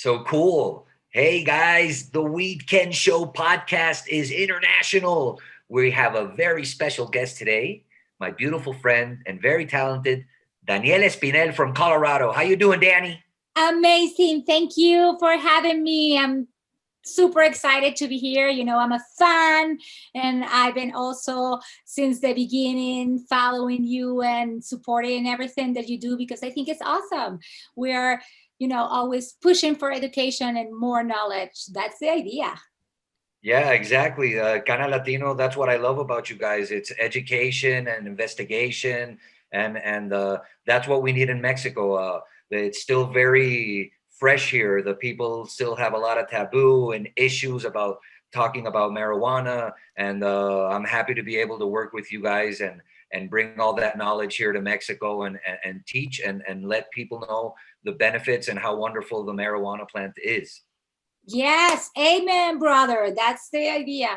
So cool. Hey guys, the Weedkend Show podcast is international. We have a very special guest today, my beautiful friend and very talented Danielle Espinel from Colorado. How you doing, Danny? Amazing. Thank you for having me. I'm super excited to be here. I'm a fan, and I've been also since the beginning following you and supporting everything that you do because I think it's awesome. We're, always pushing for education and more knowledge. That's the idea. Yeah, exactly. Cannalatino, that's what I love about you guys. It's education and investigation, and that's what we need in Mexico. It's still very fresh here. The people still have a lot of taboo and issues about talking about marijuana, and I'm happy to be able to work with you guys and bring all that knowledge here to Mexico and teach and let people know the benefits and how wonderful the marijuana plant is. Yes, amen, brother. That's the idea.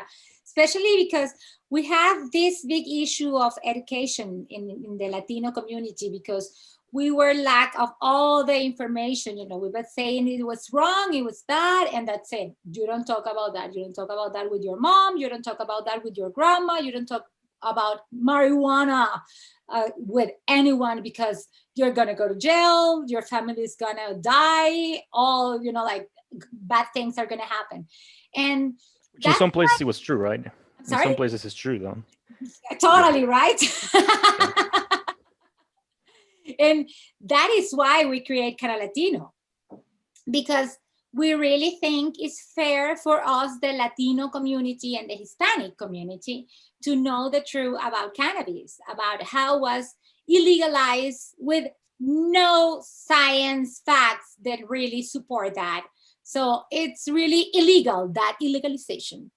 Especially because we have this big issue of education in the Latino community because we were lack of all the information. We were saying it was wrong, it was bad, and that's it. You don't talk about that. You don't talk about that with your mom. You don't talk about that with your grandma. You don't talk about marijuana with anyone because you're gonna go to jail. Your family is gonna die. All like bad things are going to happen. And Which in that's some places it was true, right? In some sorry, places it's true, though. totally right. Yeah. And that is why we create Cannalatino, because we really think it's fair for us, the Latino community and the Hispanic community, to know the truth about cannabis, about how it was illegalized with no science facts that really support that. So it's really illegal, that illegalization.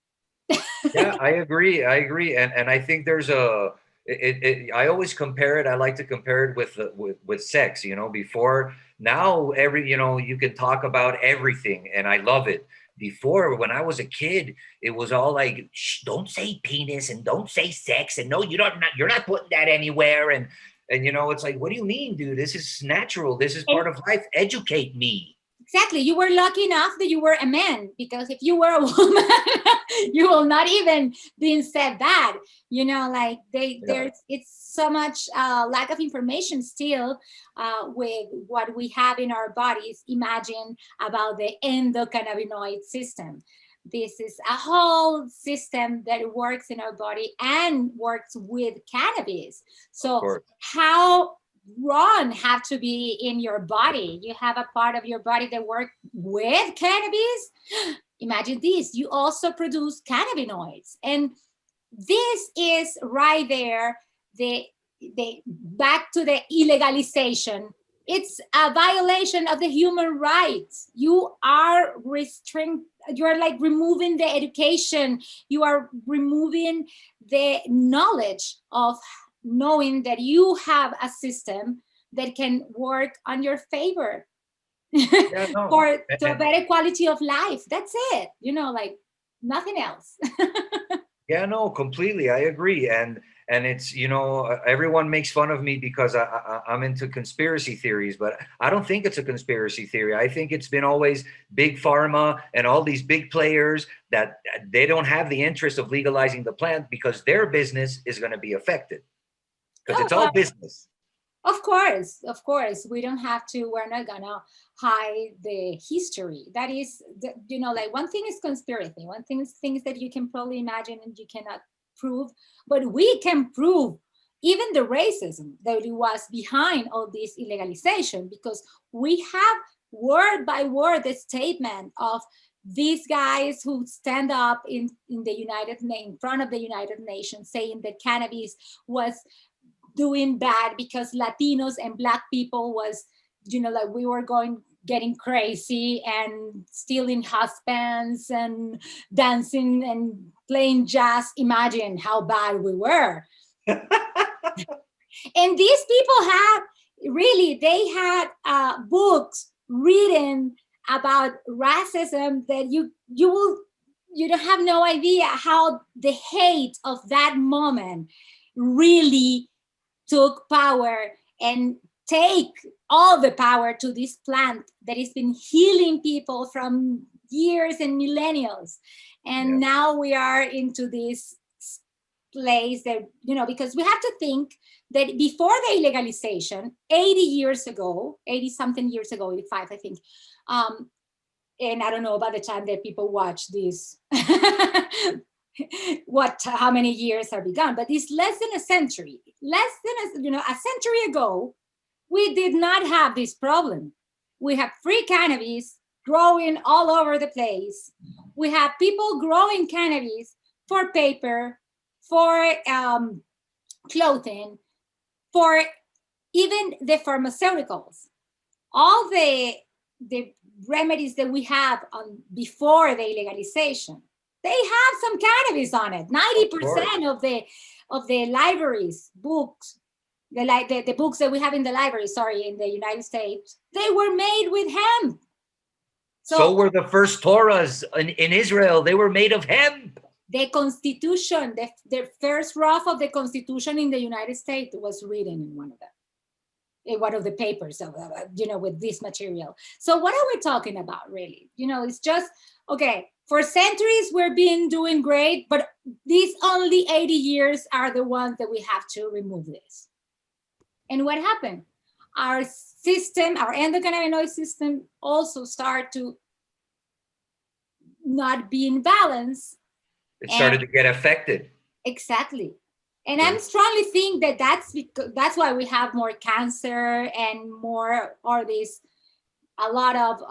Yeah, I agree, and I think there's I always compare it. I like to compare it with sex. Before now, you can talk about everything, and I love it. Before, when I was a kid, it was all like, Shh, don't say penis and don't say sex, and no, you're not putting that anywhere, and it's like, what do you mean, dude? This is natural. This is And part of life. Educate me. exactly. You were lucky enough that you were a man, because if you were a woman, you will not even being said that. Like Yeah, there's it's so much lack of information still with what we have in our bodies. Imagine about the endocannabinoid system. This is a whole system that works in our body and works with cannabis. of So course. how run have to be in your body? You have a part of your body that work with cannabis. Imagine this, you also produce cannabinoids, and this is right there, the back to the illegalization. It's a violation of the human rights. You are restrict, you are like removing the education, you are removing the knowledge of knowing that you have a system that can work on your favor Yeah, no, for to a better quality of life. That's it. Like nothing else. yeah, no, completely. I agree, and it's everyone makes fun of me because I'm into conspiracy theories, but I don't think it's a conspiracy theory. I think it's been always big pharma and all these big players that they don't have the interest of legalizing the plant because their business is going to be affected because it's all Oh, business. of course, we don't have to. We're not gonna hide the history. That is, like one thing is conspiracy. One thing is things that you can probably imagine and you cannot prove, but we can prove even the racism that it was behind all this illegalization, because we have word by word the statement of these guys who stand up in the in front of the United Nations saying that cannabis was doing bad because Latinos and Black people was, like we were getting crazy and stealing husbands and dancing and playing jazz. Imagine how bad we were. And these people had really, they had books written about racism that you don't have no idea how the hate of that moment really took power and take all the power to this plant that has been healing people from years and millennials. And now we are into this place that, because we have to think that before the legalization, 80 years ago, 80 something years ago, 85, I think, and I don't know by the time that people watch this, how many years are begun, but it's less than a century. Less than a century ago, we did not have this problem. We have free cannabis growing all over the place. We have people growing cannabis for paper, for clothing, for even the pharmaceuticals. All the remedies that we have before the legalization, they have some cannabis on it. 90% of the libraries, books, the books that we have in the library, in the United States, they were made with hemp. So were the first Torahs in Israel. They were made of hemp. The Constitution, the first draft of the Constitution in the United States was written in one of the papers of, with this material. So what are we talking about, really? It's just, okay, for centuries we've been doing great, but these only 80 years are the ones that we have to remove this. And what happened? Our system, our endocannabinoid system, also start to not be in balance. It started to get affected. Exactly. And I'm strongly think that that's why we have more cancer and more, or a lot of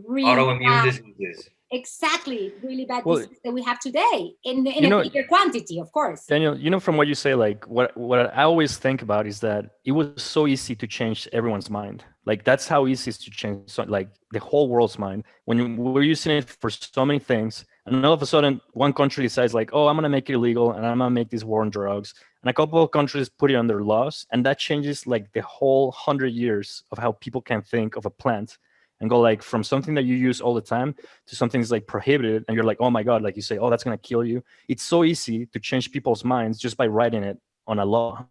really autoimmune diseases. Exactly, really bad diseases that we have today in a bigger quantity, of course. Daniel, from what you say, like what I always think about is that it was so easy to change everyone's mind. Like that's how easy it is to change like the whole world's mind when we're using it for so many things. And all of a sudden, one country decides like, oh, I'm going to make it illegal and I'm going to make this war on drugs. And a couple of countries put it under laws. And that changes like the whole 100 years of how people can think of a plant and go like from something that you use all the time to something that's like prohibited. And you're like, oh my God, like you say, oh, that's going to kill you. It's so easy to change people's minds just by writing it on a law.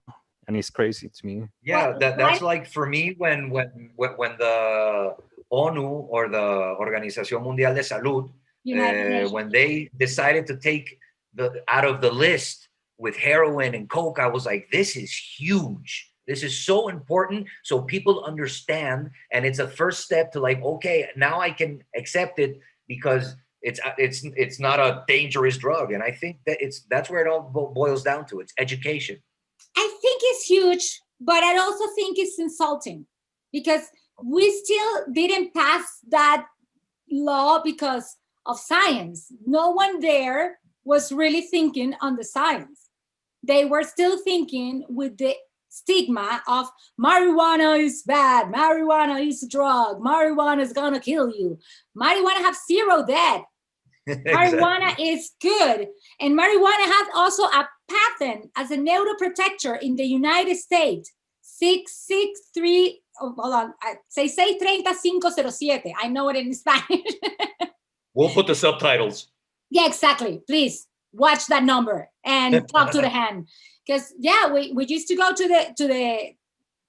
And it's crazy to me. Yeah, that's like for me when the ONU or the Organización Mundial de Salud, when they decided to take out of the list with heroin and coke, I was like, this is huge. This is so important, so people understand, and it's a first step to like, okay, now I can accept it because it's not a dangerous drug. And I think that that's where it all boils down to. It's education. I think it's huge, but I also think it's insulting because we still didn't pass that law because of science. No one there was really thinking on the science. They were still thinking with the stigma of marijuana is bad, marijuana is a drug, marijuana is gonna kill you. Marijuana have zero death. Exactly. Marijuana is good. And marijuana has also a patent as a neuroprotector in the United States. 663, hold on, 6630507. I know it in Spanish. We'll put the subtitles. Yeah, exactly. Please watch that number and talk to the hand. Because we used to go to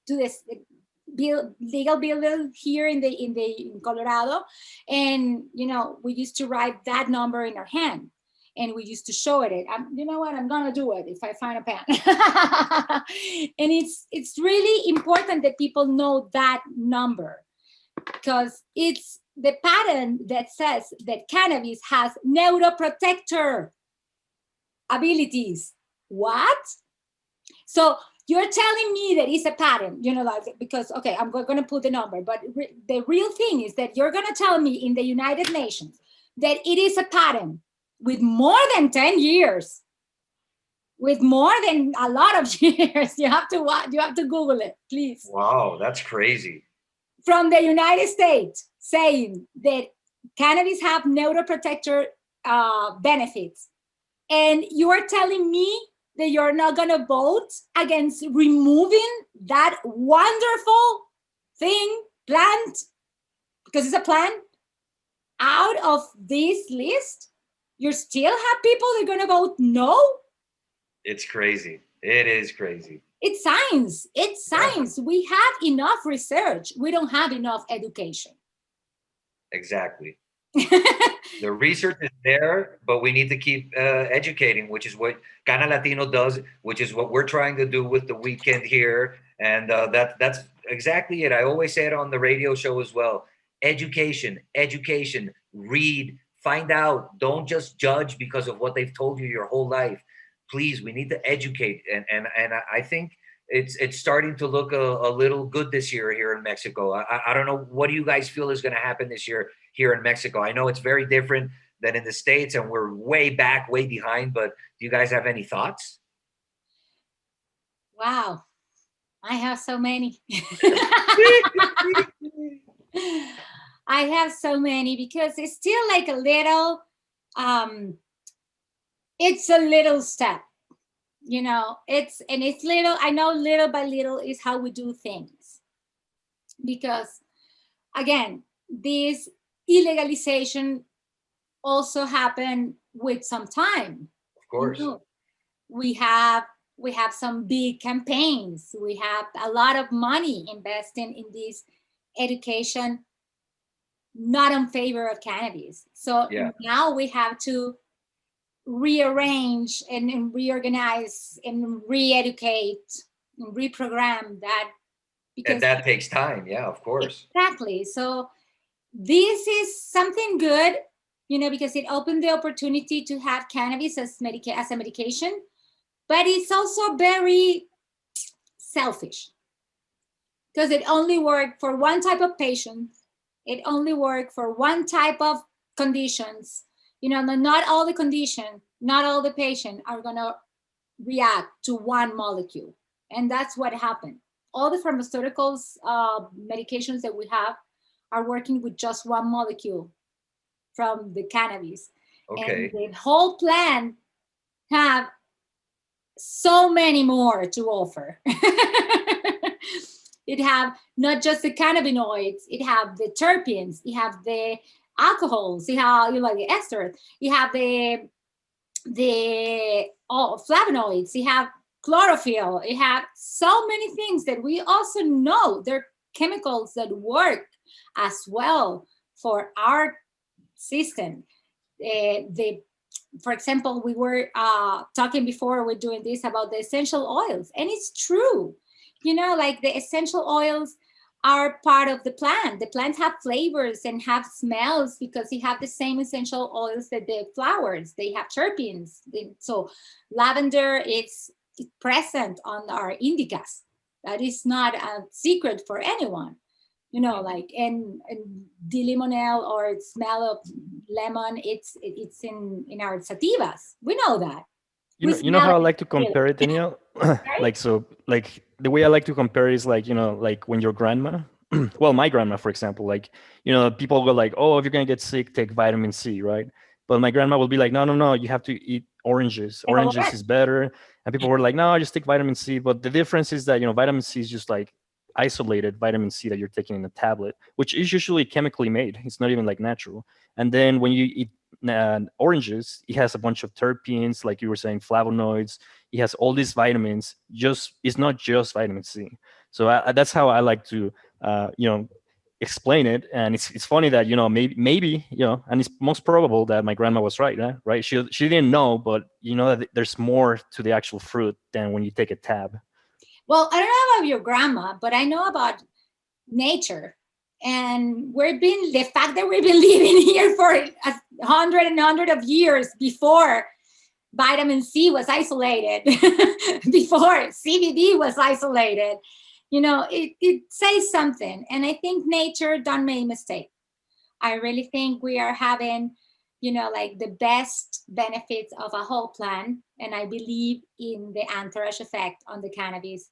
this legal building here in Colorado, and we used to write that number in our hand, and we used to show it. You know what? I'm gonna do it if I find a pen. And it's really important that people know that number because it's the patent that says that cannabis has neuroprotector abilities. What? So you're telling me that it's a patent, because, okay, I'm going to put the number, but the real thing is that you're going to tell me in the United Nations that it is a patent with more than 10 years, with more than a lot of years. You have to Google it, please. Wow, that's crazy. From the United States saying that cannabis have neuroprotector benefits. And you are telling me that you're not going to vote against removing that wonderful plant, because it's a plant, out of this list? You still have people that are going to vote no? It's crazy. It is crazy. It's science. It's science. Yeah. We have enough research. We don't have enough education. Exactly. The research is there, but we need to keep educating, which is what Cannalatino does, which is what we're trying to do with the Weedkend here. And that's exactly it. I always say it on the radio show as well. Education, education, read, find out. Don't just judge because of what they've told you your whole life. Please, we need to educate. And I think it's starting to look a little good this year here in Mexico. I don't know, what do you guys feel is going to happen this year here in Mexico? I know it's very different than in the States, and we're way back, way behind, but do you guys have any thoughts? Wow, I have so many. I have so many, because it's still like a little, it's a little step, you know, it's little. I know little by little is how we do things, because again, this illegalization also happened with some time. Of course. You know, we have some big campaigns. We have a lot of money investing in this education, not in favor of cannabis. So now we have to rearrange and reorganize and re-educate and reprogram that, because and that takes time. Yeah, of course. Exactly. So this is something good, you know, because it opened the opportunity to have cannabis as a medication, but it's also very selfish, because it only worked for one type of patient. It only worked for one type of conditions. You know, not all the condition, not all the patient are going to react to one molecule. And that's what happened. All the pharmaceuticals, medications that we have are working with just one molecule from the cannabis. Okay. And the whole plant have so many more to offer. It have not just the cannabinoids, it have the terpenes, it have the alcohols, it have, you know, the ester, you have the flavonoids, you have chlorophyll, it have so many things that we also know they're chemicals that work as well for our system. For example, we were talking before we're doing this about the essential oils, and it's true. You know, like the essential oils are part of the plant. The plants have flavors and have smells because they have the same essential oils that the flowers. They have terpenes. So lavender is present on our indicas. That is not a secret for anyone. You know, like and the limonel or smell of lemon, it's in our sativas. We know that. You know how I like to compare it, Danielle? Like, so, like, the way I like to compare is like, you know, like when your grandma, well, my grandma, for example, like, you know, people go like, oh, if you're going to get sick, take vitamin C, right? But my grandma will be like, no, you have to eat oranges. Oranges is better. And people were like, no, I just take vitamin C. But the difference is that, you know, vitamin C is just like isolated vitamin C that you're taking in a tablet, which is usually chemically made. It's not even like natural. And then when you eat oranges, it has a bunch of terpenes, like you were saying, flavonoids. It has all these vitamins. Just it's not just vitamin C. So that's how I like to, you know, explain it. And it's funny that, you know, maybe you know, and it's most probable that my grandma was right, right? She didn't know, but you know that there's more to the actual fruit than when you take a tab. Well, I don't know about your grandma, but I know about nature. And the fact that we've been living here for 100 of years before vitamin C was isolated, before CBD was isolated, you know, it says something. And I think nature don't make mistake. I really think we are having, you know, like the best benefits of a whole plant. And I believe in the entourage effect on the cannabis.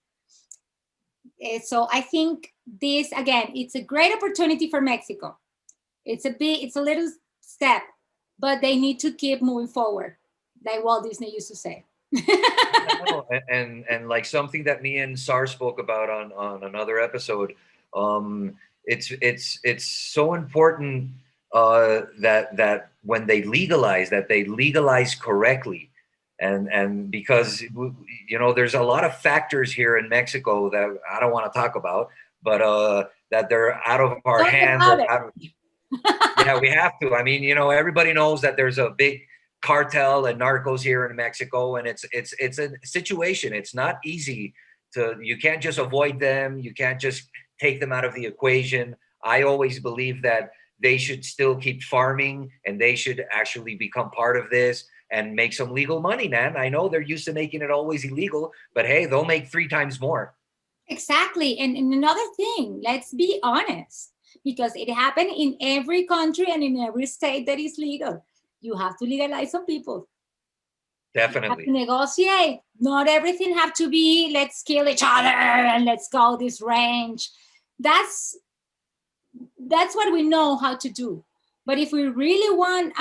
So I think this, again, it's a great opportunity for Mexico. It's a little step, but they need to keep moving forward, like Walt Disney used to say. and like something that me and Sar spoke about on another episode, it's so important that when they legalize correctly, and because there's a lot of factors here in Mexico that I don't want to talk about, but that they're out of our Talk hands about or it. out of, yeah, we have to. I mean, everybody knows that there's a big cartel and narcos here in Mexico, and it's a situation. It's not easy you can't just avoid them. You can't just take them out of the equation. I always believe that they should still keep farming and they should actually become part of this and make some legal money, man. I know they're used to making it always illegal, but hey, they'll make 3 times more. Exactly. And another thing, let's be honest, because it happened in every country and in every state that is legal. You have to legalize some people. Definitely. You have to negotiate. Not everything have to be let's kill each other and let's go this range. That's what we know how to do. But if we really want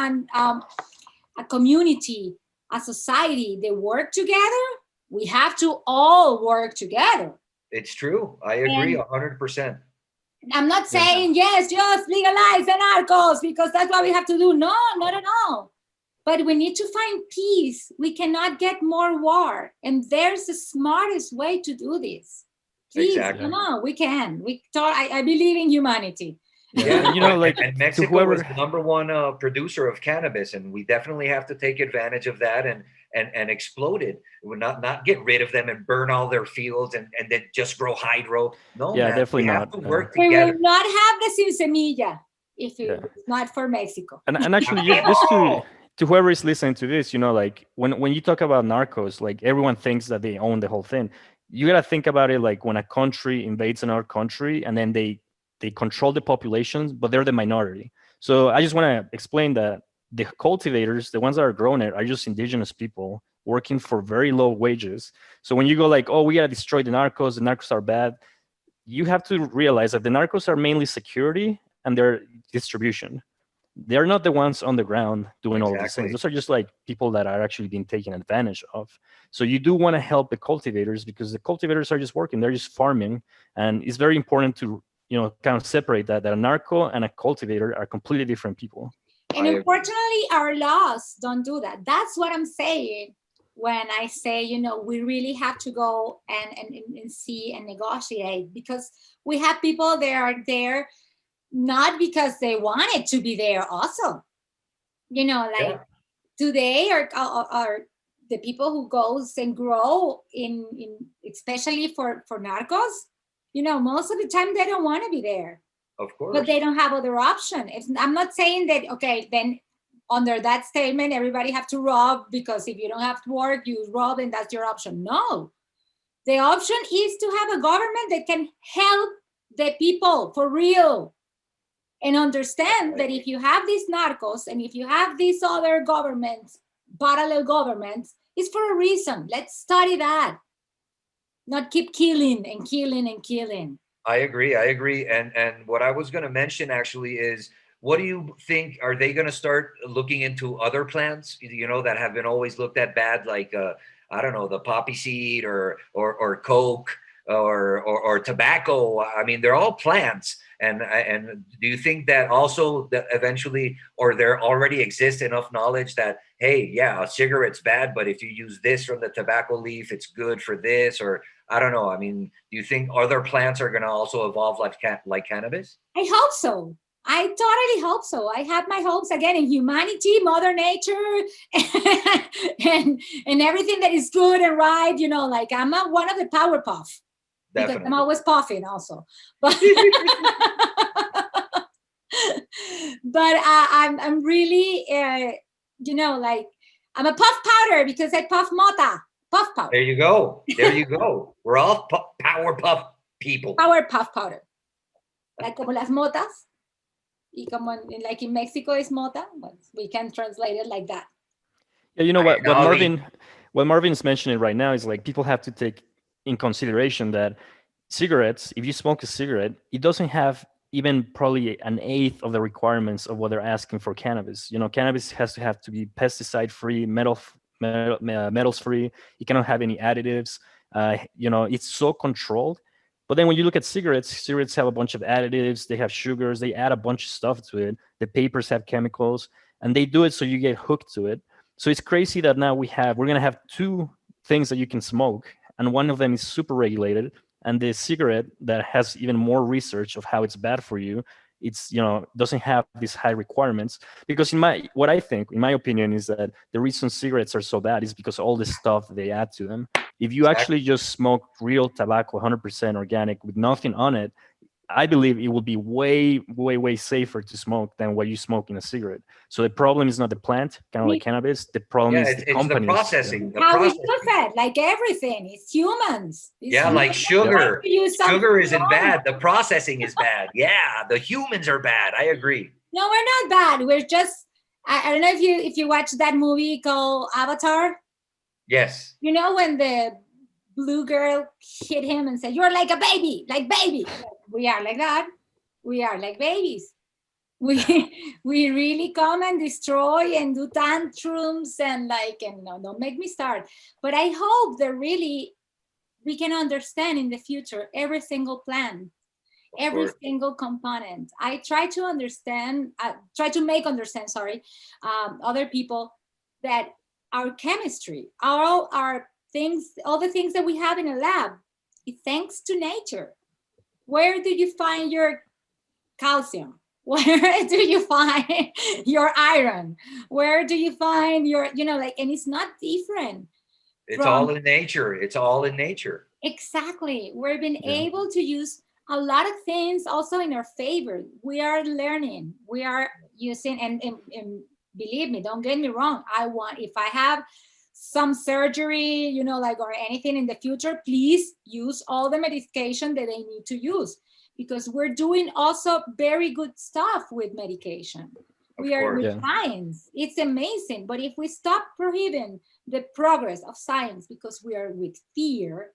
a community, a society, they work together, we have to all work together. It's true. I agree 100%. I'm not saying, yes, just legalize the narcos because that's what we have to do. No, not at all. But we need to find peace. We cannot get more war. And there's the smartest way to do this. Please, come on, we can. I believe in humanity. Yeah, and Mexico is the number one producer of cannabis, and we definitely have to take advantage of that and explode it. We're not get rid of them and burn all their fields and then just grow hydro. No, yeah, man, definitely we not. have to work together. We will not have the sin semilla if it's not for Mexico. And actually, just to whoever is listening to this, like when you talk about narcos, like everyone thinks that they own the whole thing. You gotta think about it like when a country invades another country and then they control the populations, but they're the minority. So I just want to explain that the cultivators, the ones that are growing it, are just indigenous people working for very low wages. So when you go like, oh, we got to destroy the narcos are bad, you have to realize that the narcos are mainly security and their distribution. They're not the ones on the ground doing all of these things. Those are just like people that are actually being taken advantage of. So you do want to help the cultivators because the cultivators are just working. They're just farming. And it's very important to kind of separate that a narco and a cultivator are completely different people. And unfortunately, our laws don't do that. That's what I'm saying when I say, we really have to go and see and negotiate, because we have people that are there not because they wanted to be there also. Today are the people who goes and grow in especially for narcos, most of the time they don't want to be there. Of course. But they don't have other option. I'm not saying that, okay, then under that statement, everybody have to rob, because if you don't have to work, you rob and that's your option. No. The option is to have a government that can help the people for real and understand that if you have these narcos and if you have these other governments, parallel governments, it's for a reason. Let's study that. Not keep killing and killing and killing. I agree. And what I was going to mention actually is, what do you think? Are they going to start looking into other plants, that have been always looked at bad, like I don't know, the poppy seed or coke or tobacco? I mean, they're all plants. And do you think that also that eventually, or there already exists enough knowledge that, hey, yeah, a cigarette's bad, but if you use this from the tobacco leaf, it's good for this? Or I don't know. I mean, do you think other plants are going to also evolve like cannabis? I hope so. I totally hope so. I have my hopes again in humanity, Mother Nature, and everything that is good and right. Like I'm one of the Powerpuff. Because I'm always puffing also. But I'm really, like I'm a puff powder because I puff mota. Puff powder. There you go. We're all Powerpuff people. Powerpuff powder. Like como las motas. Y como like in Mexico is mota, but we can translate it like that. Yeah, what Marvin is mentioning right now is like people have to take in consideration that cigarettes, if you smoke a cigarette, it doesn't have even probably an eighth of the requirements of what they're asking for cannabis. Cannabis has to be pesticide free, metals free. It cannot have any additives. It's so controlled. But then when you look at cigarettes have a bunch of additives. They have sugars. They add a bunch of stuff to it. The papers have chemicals, and they do it so you get hooked to it. So it's crazy that now we're gonna have two things that you can smoke, and one of them is super regulated, and the cigarette that has even more research of how it's bad for you, it's doesn't have these high requirements. Because what I think, in my opinion, is that the reason cigarettes are so bad is because all the stuff they add to them. If you actually just smoke real tobacco, 100% organic with nothing on it, I believe it will be way, way, way safer to smoke than what you smoke in a cigarette. So the problem is not the plant, kind of like cannabis. The problem Yeah, is the it's the companies. processing. The How we processing. use it, like everything, it's humans. Yeah, like sugar. To use something Sugar isn't wrong. bad. The processing is bad. Yeah, the humans are bad. I agree. No, we're not bad. We're just, I don't know if you watch that movie called Avatar. Yes. You know when the blue girl hit him and said, "You're like a baby, like baby." We are like that. We are like babies. We we really come and destroy and do tantrums and no, don't make me start. But I hope that really we can understand in the future every single plant, every single component. I try to understand, try to make understand, other people that our chemistry, our things, all the things that we have in a lab, is thanks to nature. Where do you find your calcium? Where do you find your iron? Where do you find your, and it's not different. It's all in nature. It's all in nature. Exactly. We've been able to use a lot of things also in our favor. We are learning. We are using, and believe me, don't get me wrong. If I have some surgery, or anything in the future, please use all the medication that they need to use, because we're doing also very good stuff with medication. We are with science. It's amazing. But if we stop prohibiting the progress of science because we are with fear,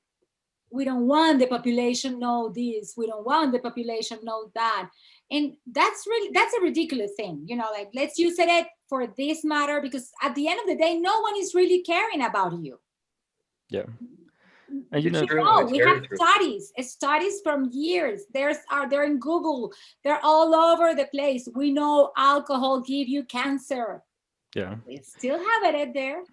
we don't want the population know this, we don't want the population know that, and that's a ridiculous thing. Let's use it for this matter, because at the end of the day, no one is really caring about you. And we have studies from years. They're in Google, they're all over the place. We know alcohol give you cancer. We still have it there.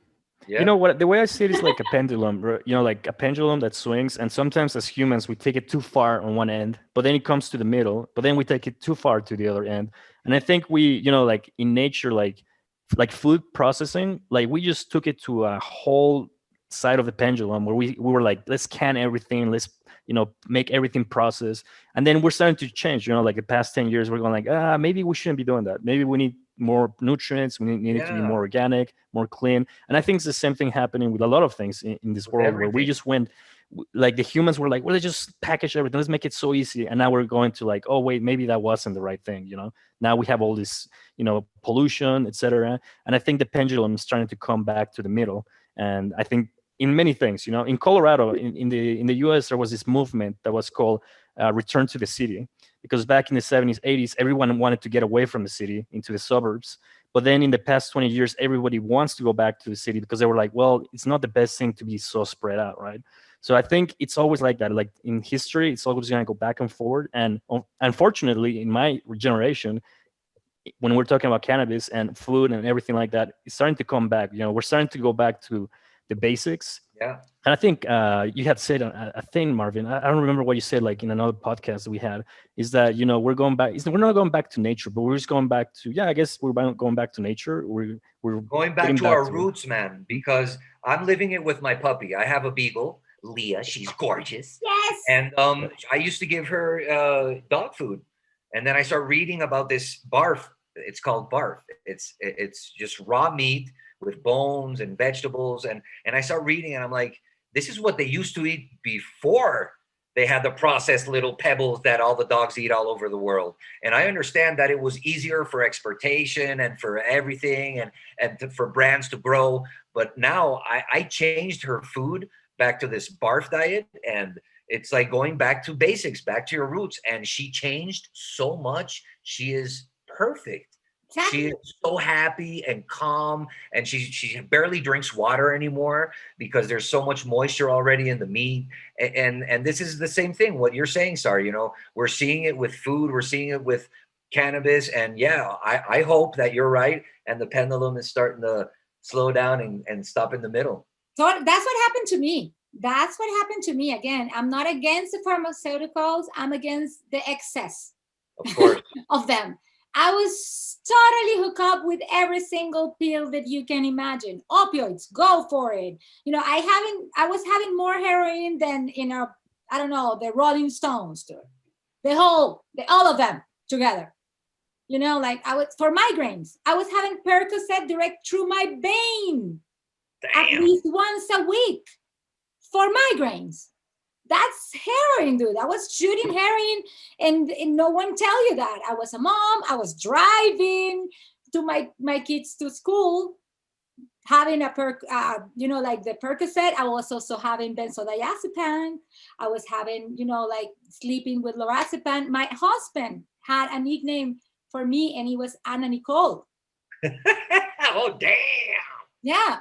You know what? The way I see it is like a pendulum, like a pendulum that swings. And sometimes as humans, we take it too far on one end, but then it comes to the middle, but then we take it too far to the other end. And I think we, like in nature, like food processing, like we just took it to a whole side of the pendulum where we were like, let's can everything, let's make everything process. And then we're starting to change, like the past 10 years, we're going like, maybe we shouldn't be doing that. Maybe we need more nutrients, we need it to be more organic, more clean. And I think it's the same thing happening with a lot of things in this world, where we just went, like the humans were like, well, let's just package everything, let's make it so easy. And now we're going to like, oh wait, maybe that wasn't the right thing. Now we have all this pollution, etc. And I think the pendulum is starting to come back to the middle. And I think in many things, in Colorado, in the US, there was this movement that was called Return to the City, because back in the 70s, 80s, everyone wanted to get away from the city into the suburbs. But then in the past 20 years, everybody wants to go back to the city, because they were like, well, it's not the best thing to be so spread out, right? So I think it's always like that. Like in history, it's always going to go back and forward. And unfortunately, in my generation, when we're talking about cannabis and food and everything like that, it's starting to come back. We're starting to go back to the basics. Yeah. And I think you had said a thing, Marvin. I don't remember what you said, like in another podcast that we had, is that, we're going back. We're not going back to nature, but we're just going back to, I guess we're going back to nature. We're going back to our roots, man, because I'm living it with my puppy. I have a beagle, Leah. She's gorgeous. Yes. And I used to give her dog food. And then I start reading about this barf. It's called barf. It's just raw meat with bones and vegetables. And I start reading and I'm like, this is what they used to eat before they had the processed little pebbles that all the dogs eat all over the world. And I understand that it was easier for exportation and for everything and for brands to grow. But now I changed her food back to this barf diet, and it's like going back to basics, back to your roots. And she changed so much. She is perfect. She is so happy and calm, and she barely drinks water anymore because there's so much moisture already in the meat. And this is the same thing, what you're saying, Sar. We're seeing it with food, we're seeing it with cannabis, and I hope that you're right, and the pendulum is starting to slow down and stop in the middle. So that's what happened to me. That's what happened to me. Again, I'm not against the pharmaceuticals. I'm against the excess Of course. of them. I was totally hooked up with every single pill that you can imagine. Opioids, go for it. You know, I was having more heroin than I don't know, the Rolling Stones, dude. All of them together. You know, like I was for migraines. I was having Percocet direct through my vein. Damn. At least once a week for migraines. That's heroin, dude. I was shooting heroin and no one tell you that. I was a mom. I was driving to my kids to school, having a like the Percocet. I was also having benzodiazepine. I was having, like sleeping with lorazepam. My husband had a nickname for me and he was Anna Nicole. Oh, damn. Yeah.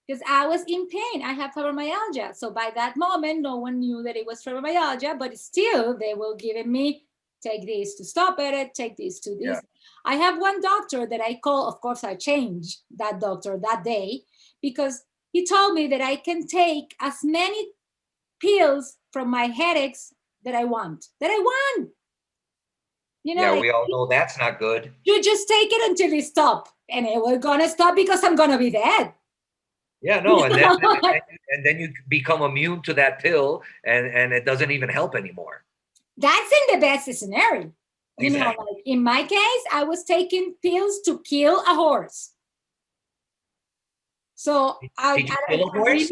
Because I was in pain. I have fibromyalgia. So by that moment, no one knew that it was fibromyalgia, but still they were giving me, take this to stop it, take this to this. Yeah. I have one doctor that I call, of course, I changed that doctor that day because he told me that I can take as many pills from my headaches that I want. You know, yeah, like, we all know that's not good. You just take it until it stops. And it will gonna stop because I'm gonna be dead. Yeah, no, and then you become immune to that pill, and it doesn't even help anymore. That's in the best scenario. Exactly. You know, like in my case, I was taking pills to kill a horse. So did you kill a horse?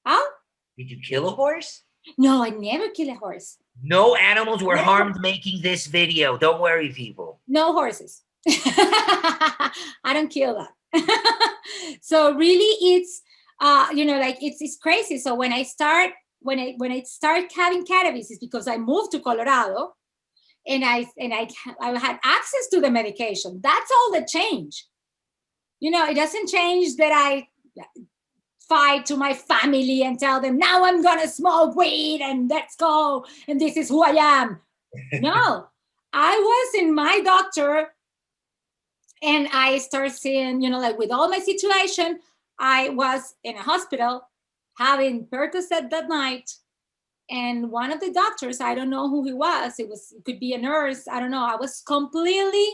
Huh? Did you kill a horse? No, I never killed a horse. No animals were harmed making this video. Don't worry, people. No horses. I don't kill that. So really it's like it's crazy. So when I start having cannabis, it's because I moved to Colorado and I had access to the medication. That's all the change. It doesn't change that I fight to my family and tell them now I'm gonna smoke weed and let's go and this is who I am. No, I was in my doctor and I started seeing, like with all my situation, I was in a hospital having Percocet that night. And one of the doctors, I don't know who he was, it could be a nurse, I don't know. I was completely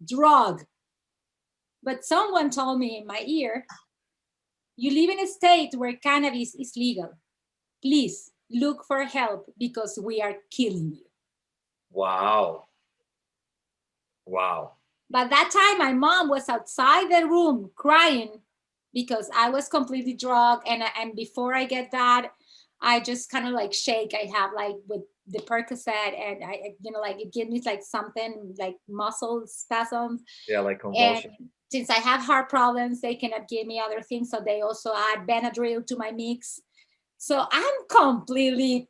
drugged. But someone told me in my ear, you live in a state where cannabis is legal. Please look for help because we are killing you. Wow. Wow. By that time, my mom was outside the room crying because I was completely drugged. And before I get that, I just kind of like shake. I have like with the Percocet and I like it gives me like something like muscle spasms. Yeah, like convulsion. And since I have heart problems, they cannot give me other things. So they also add Benadryl to my mix. So I'm completely,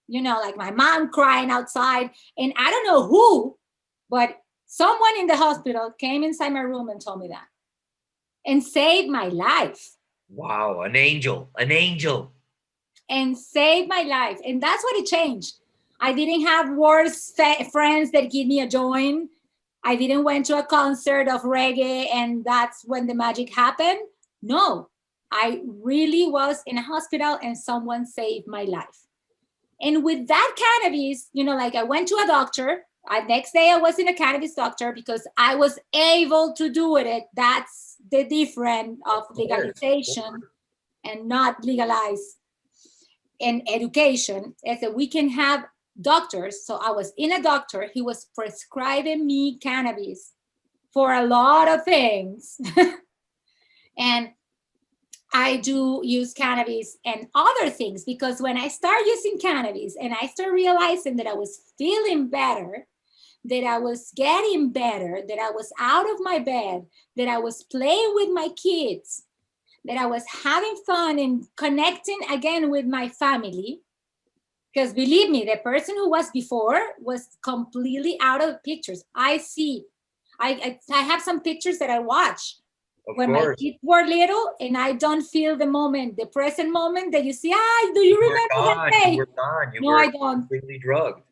like my mom crying outside. And I don't know who, but someone in the hospital came inside my room and told me that and saved my life. Wow, an angel. And saved my life. And that's what it changed. I didn't have worse friends that give me a joint. I didn't went to a concert of reggae and that's when the magic happened. No, I really was in a hospital and someone saved my life. And with that cannabis, like I went to a doctor. Next day I was in a cannabis doctor because I was able to do it. That's the difference of legalization and not legalized in education is that we can have doctors. So I was in a doctor. He was prescribing me cannabis for a lot of things. And I do use cannabis and other things because when I start using cannabis and I start realizing that I was feeling better, that I was getting better, that I was out of my bed, that I was playing with my kids, that I was having fun and connecting again with my family. Because believe me, the person who was before was completely out of the pictures. I have some pictures that I watch when my kids were little and I don't feel the moment, the present moment that you see, do you remember that day? You were gone. No, I don't. Completely drugged.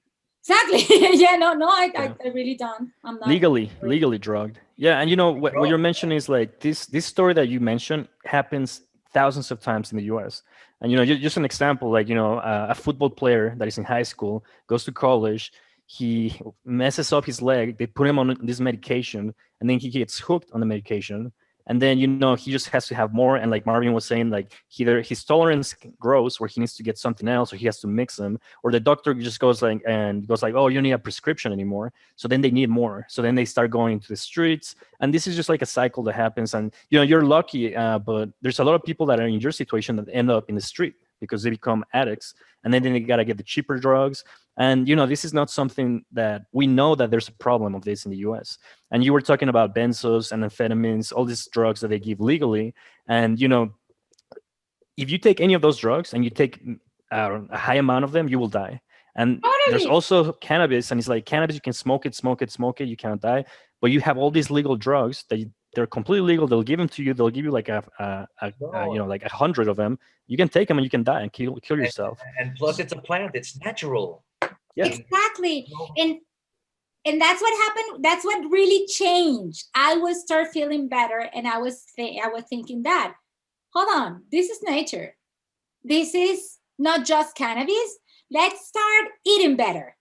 Exactly. Yeah, no, Yeah. I really don't. I'm not. Legally drugged. Yeah, and what you're mentioning is like this story that you mentioned happens thousands of times in the U.S. And just an example, like a football player that is in high school goes to college, he messes up his leg, they put him on this medication, and then he gets hooked on the medication, and then he just has to have more. And like Marvin was saying, like either his tolerance grows where he needs to get something else, or he has to mix them, or the doctor just goes like oh, you don't need a prescription anymore, so then they need more, so then they start going to the streets, and this is just like a cycle that happens. And you're lucky, but there's a lot of people that are in your situation that end up in the street because they become addicts, and then they got to get the cheaper drugs. And this is not something that we know that there's a problem of this in the US. And you were talking about benzos and amphetamines, all these drugs that they give legally. And if you take any of those drugs and you take a high amount of them, you will die. And there's Totally. also cannabis, and it's like cannabis, you can smoke it, you can't die. But you have all these legal drugs that they're completely legal. They'll give them to you. They'll give you like No. like 100 of them. You can take them and you can die and kill And, yourself. and plus, it's a plant. It's natural. Yeah. Exactly. No. And that's what happened. That's what really changed. I would start feeling better, and I was thinking that, hold on, this is nature. This is not just cannabis. Let's start eating better.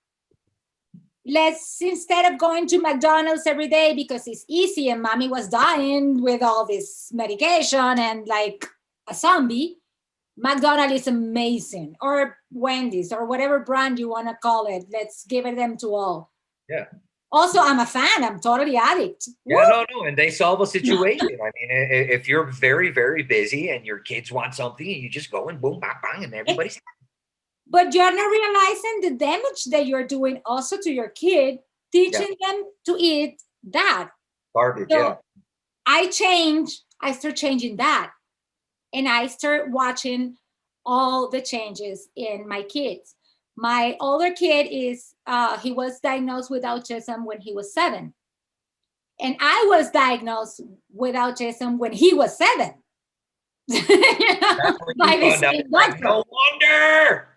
Let's, instead of going to McDonald's every day because it's easy and mommy was dying with all this medication and like a zombie, McDonald's is amazing, or Wendy's, or whatever brand you want to call it. Let's give it them to all. Yeah. Also, I'm a fan. I'm totally addict. Yeah, no, and they solve a situation. I mean, if you're very, very busy and your kids want something, you just go and boom, bang, bang, and everybody's. But you're not realizing the damage that you're doing also to your kid, teaching them to eat that. Garbage, So yeah. I start changing that. And I start watching all the changes in my kids. My older kid he was diagnosed with autism when he was 7. And I was diagnosed with autism when he was 7. That's when you found out. Like, no wonder.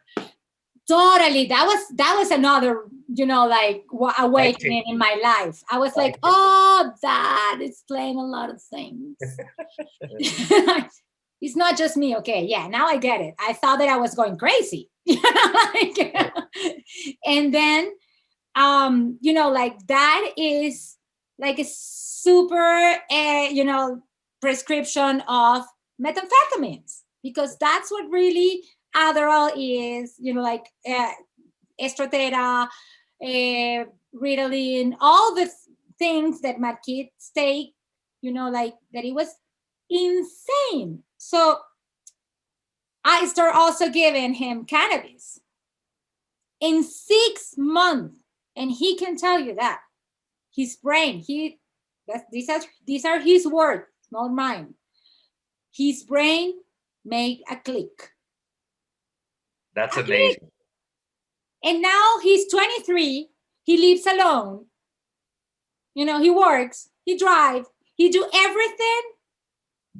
Totally. That was another, like awakening in my life. I was like, oh, that explains a lot of things. It's not just me. Okay. Yeah. Now I get it. I thought that I was going crazy. And then, like that is like a super, prescription of methamphetamines, because that's what really Adderall is, like Estratera, Ritalin, all the things that my kids take, like that. It was insane. So I start also giving him cannabis in 6 months, and he can tell you that his brain, these are his words, not mine. His brain made a click. That's amazing. And now he's 23. He lives alone. He works, he drives, he do everything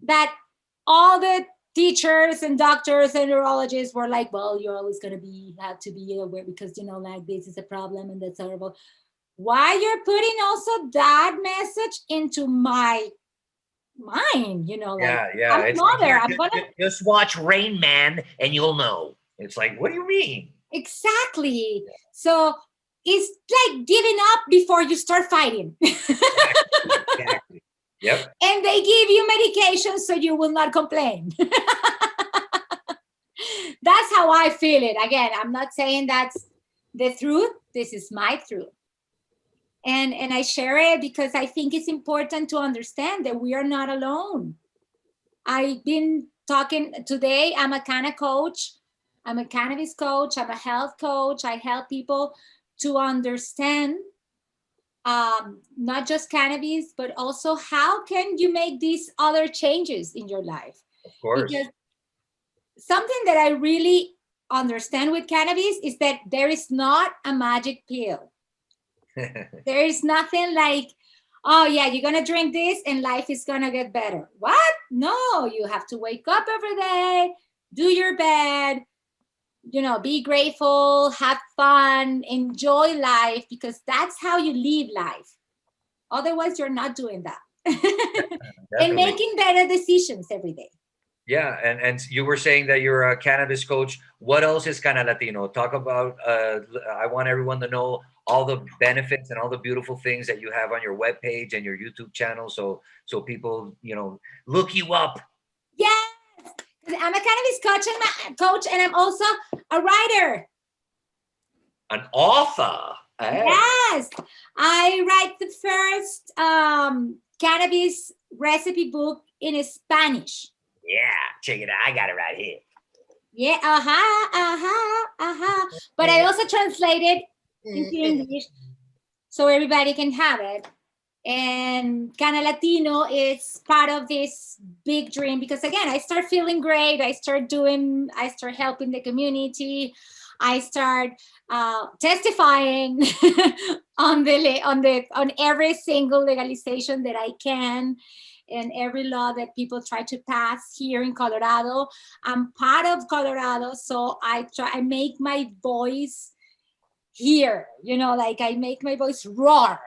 that all the teachers and doctors and neurologists were like, well, you're always going to have to be aware because, like this is a problem and that's horrible. Why you're putting also that message into my mind, Yeah. I'm mother. I'm gonna just watch Rain Man and you'll know. It's like, what do you mean? Exactly. Yeah. So it's like giving up before you start fighting. Exactly. Yep. And they give you medication so you will not complain. That's how I feel it. Again, I'm not saying that's the truth. This is my truth. And I share it because I think it's important to understand that we are not alone. I've been talking today. I'm a coach. I'm a cannabis coach. I'm a health coach. I help people to understand not just cannabis, but also how can you make these other changes in your life? Of course. Because something that I really understand with cannabis is that there is not a magic pill. There is nothing like, oh yeah, you're going to drink this and life is going to get better. What? No, you have to wake up every day, do your bed, be grateful, have fun, enjoy life, because that's how you live life. Otherwise, you're not doing that. And Definitely. making better decisions every day. Yeah, and you were saying that you're a cannabis coach. What else is Cannalatino? Talk about. I want everyone to know all the benefits and all the beautiful things that you have on your webpage and your YouTube channel, so people look you up. Yes, I'm a cannabis coach, and I'm also a writer. An author. Hey. Yes, I write the first cannabis recipe book in Spanish. Yeah, check it out. I got it right here. Yeah, But I also translated into English so everybody can have it. And Cannalatino is part of this big dream, because again, I start feeling great. I start helping the community. I start testifying on every single legalization that I can, and every law that people try to pass here in Colorado. I'm part of Colorado, so I make my voice here, I make my voice roar.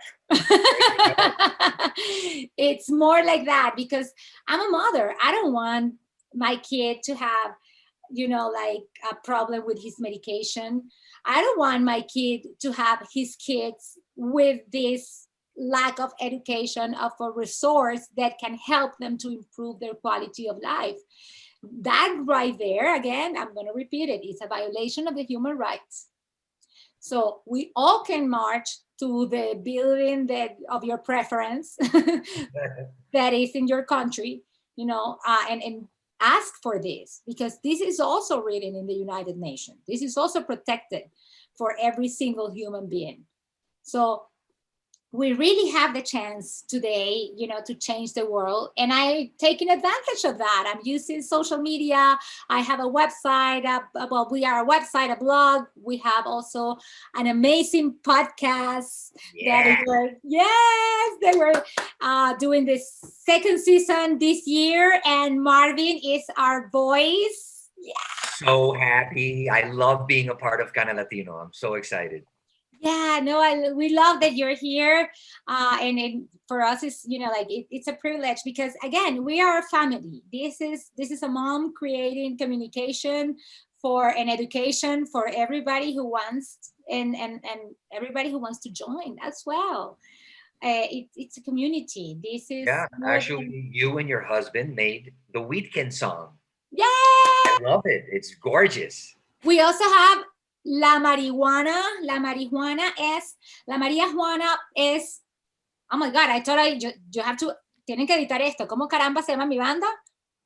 It's more like that, because I'm a mother. I don't want my kid to have a problem with his medication. I don't want my kid to have his kids with this lack of education, of a resource that can help them to improve their quality of life. That right there, again, I'm going to repeat it, it's a violation of the human rights. So we all can march to the building of your preference that is in your country, and ask for this, because this is also written in the United Nations. This is also protected for every single human being. So we really have the chance today, to change the world. And I'm taking advantage of that. I'm using social media. I have a website. We are a website, a blog. We have also an amazing podcast. Yeah. They were doing this second season this year. And Marvin is our voice. Yeah. So happy. I love being a part of Cannalatino. I'm so excited. Yeah, no, we love that you're here, and for us, it's a privilege, because again, we are a family. This is a mom creating communication for an education for everybody who wants, and everybody who wants to join as well. It's a community. This is actually, you and your husband made the Weedkend song. Yeah, I love it. It's gorgeous. We also have La marihuana. La marihuana es, oh my God, I thought you have to, tienen que editar esto. ¿Cómo caramba se llama mi banda?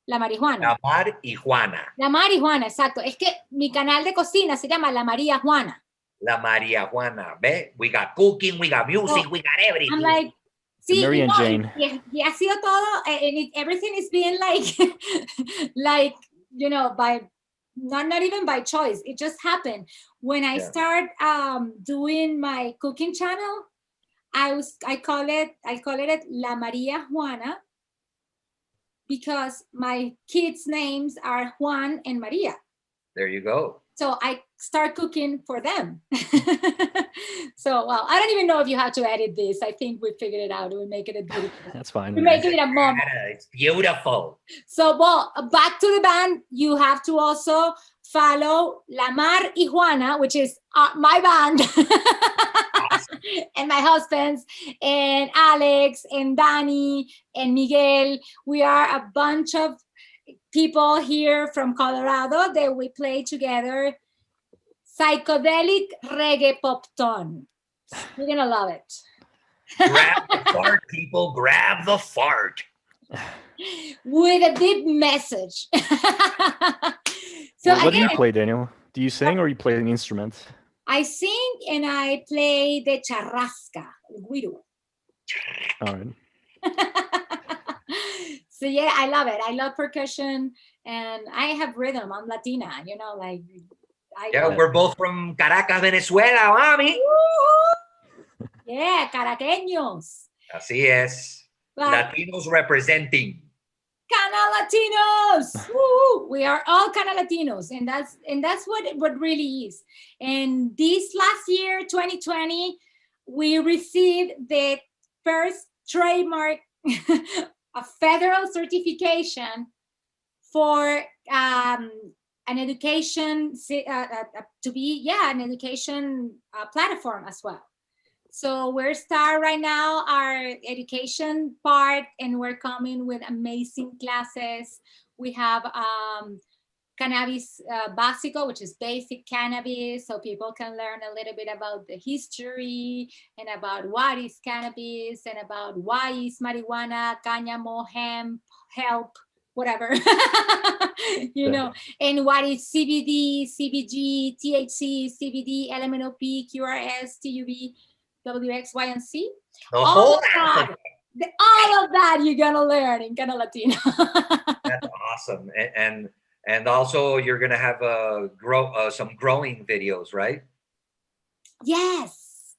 La marihuana. La marihuana. La marihuana, exacto. Es que mi canal de cocina se llama La María Juana. La María Juana. ¿Ve? We got cooking, we got music, we got everything. I'm like, sí, Mary and Jane. Y ha sido todo, and everything is being like, by, not even by choice. It just happened. When I start doing my cooking channel, I call it La María Juana, because my kids' names are Juan and Maria. There you go. So I start cooking for them. So, well, I don't even know if you have to edit this. I think we figured it out. We make it a beautiful. That's fine. We make it a moment. It's beautiful. So, well, back to the band. You have to also follow La Mar y Juana, which is my band. Awesome. And my husband's, and Alex, and Danny, and Miguel. We are a bunch of people here from Colorado that we play together. Psychedelic reggae pop ton. You're gonna love it. Grab the fart, people. Grab the fart. With a deep message. So what do you play, Daniel? Do you sing or you play an instrument? I sing and I play the charrasca, el güiro. All right. So yeah, I love it. I love percussion, and I have rhythm. I'm Latina, we're both from Caracas, Venezuela, mami. Yeah, caraqueños. Así es. Latinos representing. Canalatinos. Woo! We are all Canalatinos, and that's what really is. And this last year, 2020, we received the first trademark, a federal certification for an education to be an education platform as well. So we're start right now our education part, and we're coming with amazing classes. We have cannabis básico, which is basic cannabis, so people can learn a little bit about the history and about what is cannabis and about why is marijuana, cáñamo, hemp, whatever, and what is CBD, CBG, THC, CBD, LMNOP, QRS, TUB, WX, Y, and Z. All of that you're gonna learn in Cannalatino. That's awesome. And also you're gonna have some growing videos, right? Yes.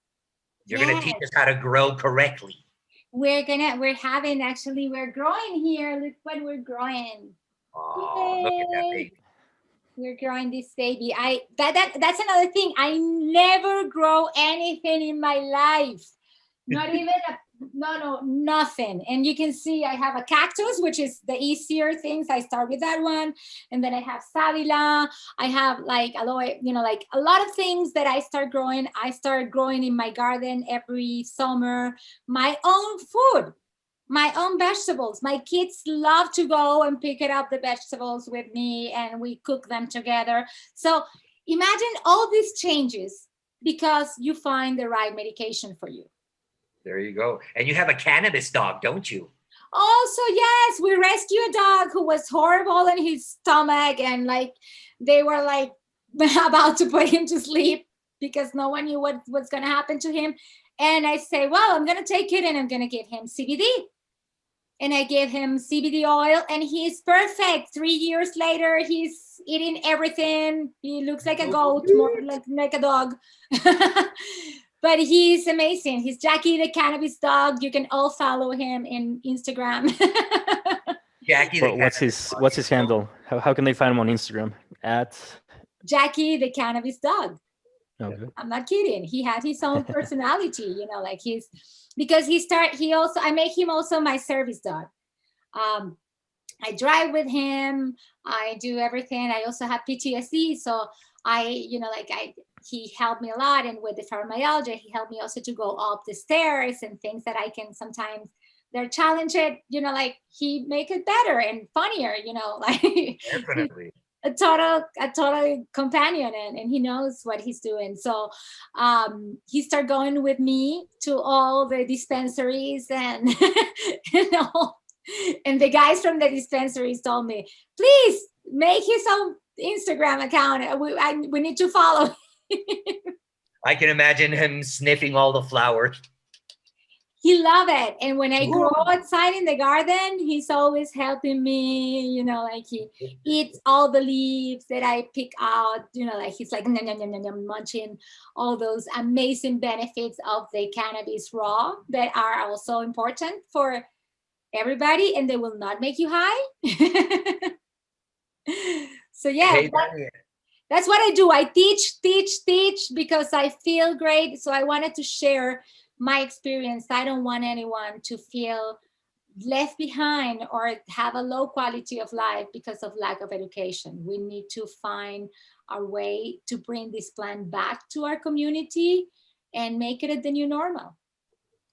You're gonna teach us how to grow correctly. We're growing here. Look what we're growing. Oh, look at that baby. We're growing this baby. That's another thing. I never grow anything in my life. Not even nothing. And you can see I have a cactus, which is the easier things. I start with that one. And then I have savila. I have like aloe, like a lot of things that I start growing. I start growing in my garden every summer, my own food, my own vegetables. My kids love to go and pick it up the vegetables with me, and we cook them together. So imagine all these changes because you find the right medication for you. There you go. And you have a cannabis dog, don't you? Also, yes, we rescued a dog who was horrible in his stomach, and like they were like about to put him to sleep because no one knew what was going to happen to him. And I say, well, I'm going to take it and I'm going to give him CBD. And I gave him CBD oil, and he's perfect. 3 years later, he's eating everything. He looks like a goat, more like a dog. But he's amazing. He's Jackie the Cannabis Dog. You can all follow him in Instagram. Jackie. What's his handle? How can they find him on Instagram? At Jackie the Cannabis Dog. Okay. I'm not kidding. He has his own personality, like I make him also my service dog. I drive with him. I do everything. I also have PTSD, so he helped me a lot, and with the fibromyalgia, he helped me also to go up the stairs and things that I can sometimes they're challenging. Like he make it better and funnier. Like Definitely. a total companion, and he knows what he's doing. So he started going with me to all the dispensaries, and and the guys from the dispensaries told me, please make his own Instagram account. We need to follow. I can imagine him sniffing all the flowers. He loved it. And when I grow outside in the garden, he's always helping me, like he eats all the leaves that I pick out, like he's like munching all those amazing benefits of the cannabis raw that are also important for everybody, and they will not make you high. So yeah, that's what I do. I teach because I feel great. So I wanted to share my experience. I don't want anyone to feel left behind or have a low quality of life because of lack of education. We need to find our way to bring this plant back to our community and make it the new normal.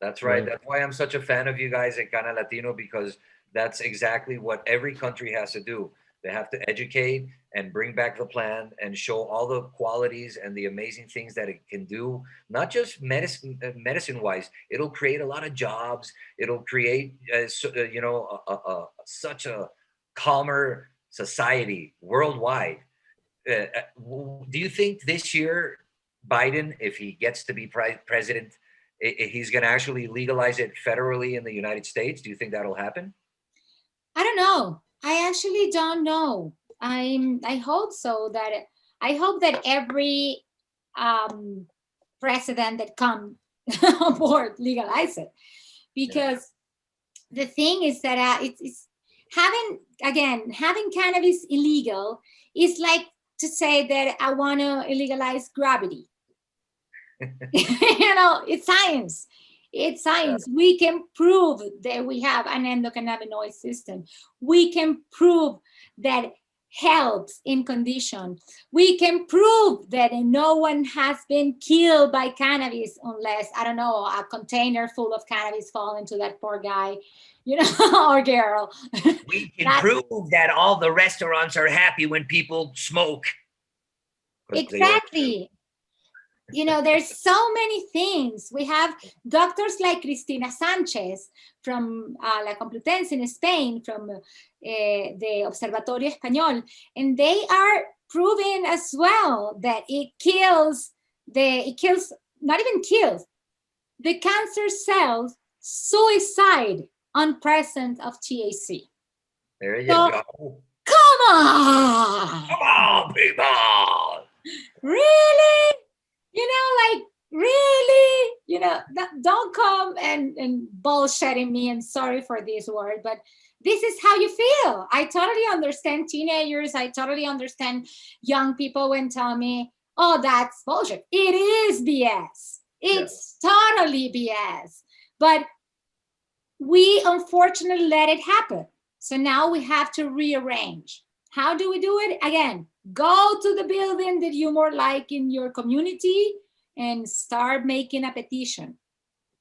That's right. That's why I'm such a fan of you guys at Cannalatino, because that's exactly what every country has to do. They have to educate and bring back the plant and show all the qualities and the amazing things that it can do, not just medicine-wise. It'll create a lot of jobs. It'll create, such a calmer society worldwide. Do you think this year, Biden, if he gets to be president, he's going to actually legalize it federally in the United States? Do you think that'll happen? I don't know. I actually don't know. I hope so. I hope that every president that comes on board legalize it, because the thing is that it's having cannabis illegal is like to say that I want to illegalize gravity. It's science. It's science. We can prove that we have an endocannabinoid system. We can prove that helps in condition. We can prove that no one has been killed by cannabis unless, I don't know, a container full of cannabis fall into that poor guy, or girl. We can prove that all the restaurants are happy when people smoke. Exactly. There's so many things. We have doctors like Cristina Sanchez from La Complutense in Spain, from the Observatorio Español, and they are proving as well that it kills, not even kills, the cancer cells, suicide on presence of THC. There you go. Come on! Come on, people! Really? Really? Don't come and bullshitting me. I'm sorry for this word, but this is how you feel. I totally understand teenagers. I totally understand young people when tell me, oh, that's bullshit. It is BS. It's totally BS. But we unfortunately let it happen. So now we have to rearrange. How do we do it? Again, go to the building that you more like in your community and start making a petition.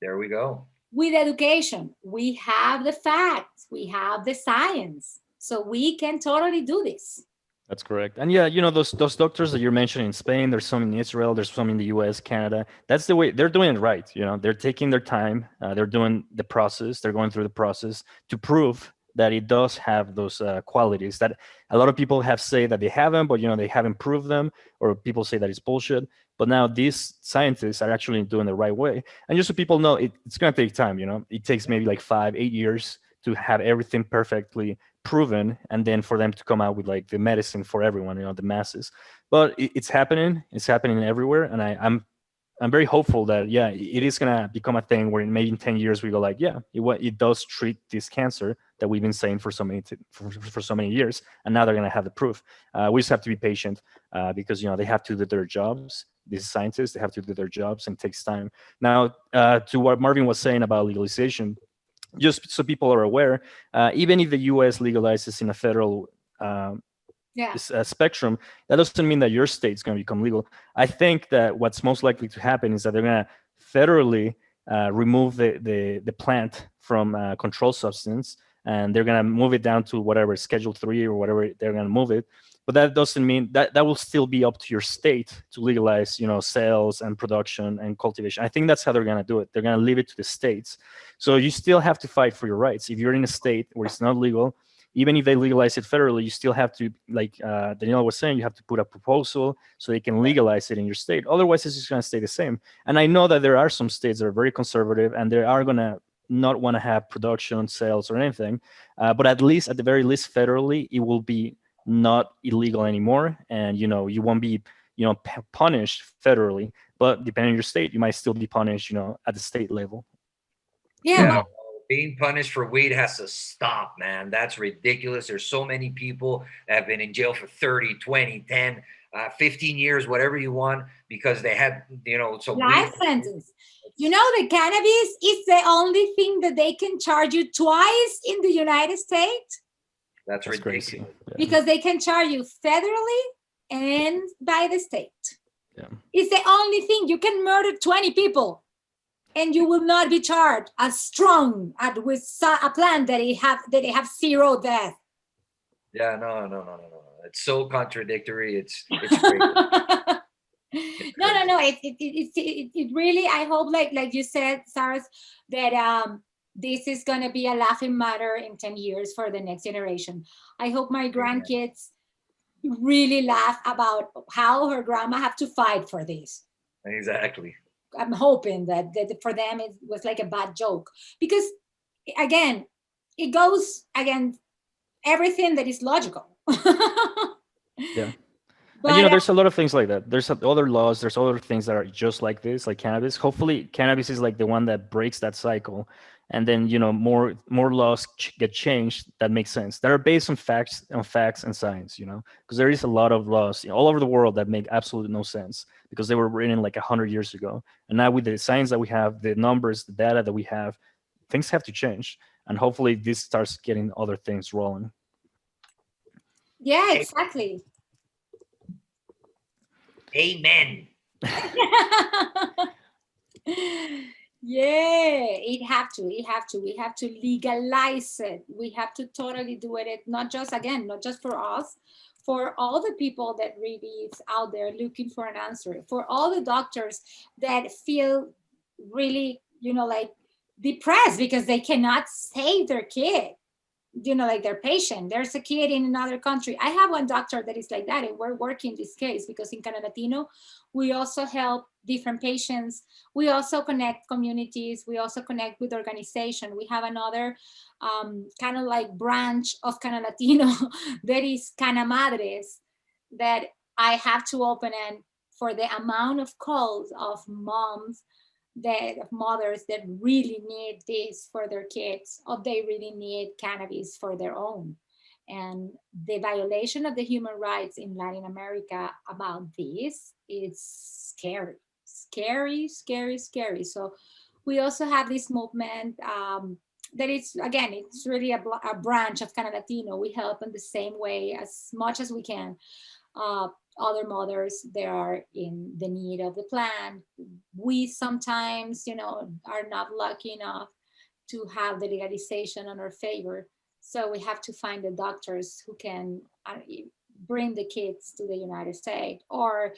There we go. With education, we have the facts, we have the science, so we can totally do this. That's correct. And yeah, those doctors that you're mentioning in Spain, there's some in Israel, there's some in the US, Canada. That's the way they're doing it right. They're taking their time. They're doing the process. They're going through the process to prove that it does have those qualities that a lot of people have say that they haven't, but they haven't proved them, or people say that it's bullshit. But now these scientists are actually doing the right way. And just so people know, it's going to take time. It takes maybe like 5-8 years to have everything perfectly proven, and then for them to come out with like the medicine for everyone, the masses. But it's happening. It's happening everywhere, and I'm very hopeful that it is gonna become a thing where maybe in 10 years we go like, it does treat this cancer that we've been saying for so many years, and now they're gonna have the proof. We just have to be patient because they have to do their jobs. These scientists, they have to do their jobs, and it takes time. Now, to what Marvin was saying about legalization, just so people are aware, even if the U.S. legalizes in a federal spectrum, that doesn't mean that your state's going to become legal. I think that what's most likely to happen is that they're going to federally remove the plant from controlled substance, and they're going to move it down to whatever Schedule 3 or whatever they're going to move it. But that doesn't mean that will still be up to your state to legalize, sales and production and cultivation. I think that's how they're going to do it. They're going to leave it to the states. So you still have to fight for your rights. If you're in a state where it's not legal, even if they legalize it federally, you still have to, like Danielle was saying, you have to put a proposal so they can legalize it in your state. Otherwise, it's just going to stay the same. And I know that there are some states that are very conservative, and they are going to not want to have production, sales, or anything. But at the very least, federally, it will be not illegal anymore, and you won't be punished federally, but depending on your state, you might still be punished at the state level. Being punished for weed has to stop, man. That's ridiculous. There's so many people that have been in jail for 30, 20, 10, 15 years, whatever you want, because they had, life sentence. The cannabis is the only thing that they can charge you twice in the United States. That's ridiculous. Crazy. Yeah. Because they can charge you federally and by the state. Yeah. It's the only thing. You can murder 20 people and you will not be charged as strong with a plant that they have zero death. Yeah, no. It's so contradictory. It's crazy. No. It really, I hope, like you said, Sarah, that this is going to be a laughing matter in 10 years for the next generation. I hope my grandkids really laugh about how her grandma had to fight for this. Exactly. I'm hoping that for them it was like a bad joke, because again, it goes against everything that is logical. Yeah. But, and there's a lot of things like that. There's other laws, there's other things that are just like this, like cannabis. Hopefully cannabis is like the one that breaks that cycle, and then more laws get changed that make sense, that are based on facts and science, because there is a lot of laws all over the world that make absolutely no sense because they were written like 100 years ago. And now with the science that we have, the numbers, the data that we have, things have to change, and hopefully this starts getting other things rolling. Yeah, exactly. Amen. Yeah, we have to legalize it. We have to totally do it, not just, again, not just for us, for all the people that really is out there looking for an answer, for all the doctors that feel really, like depressed because they cannot save their kid, like their patient. There's a kid in another country. I have one doctor that is like that, and we're working this case because in Cannalatino, we also help different patients. We also connect communities. We also connect with organization. We have another kind of like branch of Cannalatino that is Cana Madres, that I have to open, and for the amount of calls of moms, that mothers that really need this for their kids, or they really need cannabis for their own. And the violation of the human rights in Latin America about this is scary, scary, scary, scary. So we also have this movement that is, again, it's really a branch of Cannalatino. We help in the same way as much as we can. Other mothers that are in the need of the plant. We sometimes, are not lucky enough to have the legalization in our favor. So we have to find the doctors who can bring the kids to the United States, or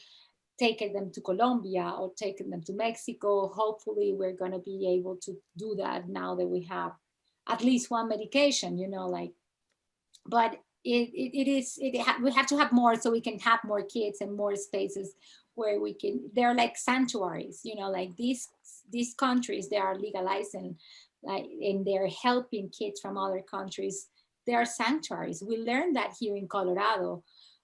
taking them to Colombia, or taking them to Mexico. Hopefully we're going to be able to do that now that we have at least one medication, but we have to have more, so we can have more kids and more spaces where we can, they're like sanctuaries, like these countries, they are legalizing, like, and they're helping kids from other countries. They are sanctuaries. We learned that here in Colorado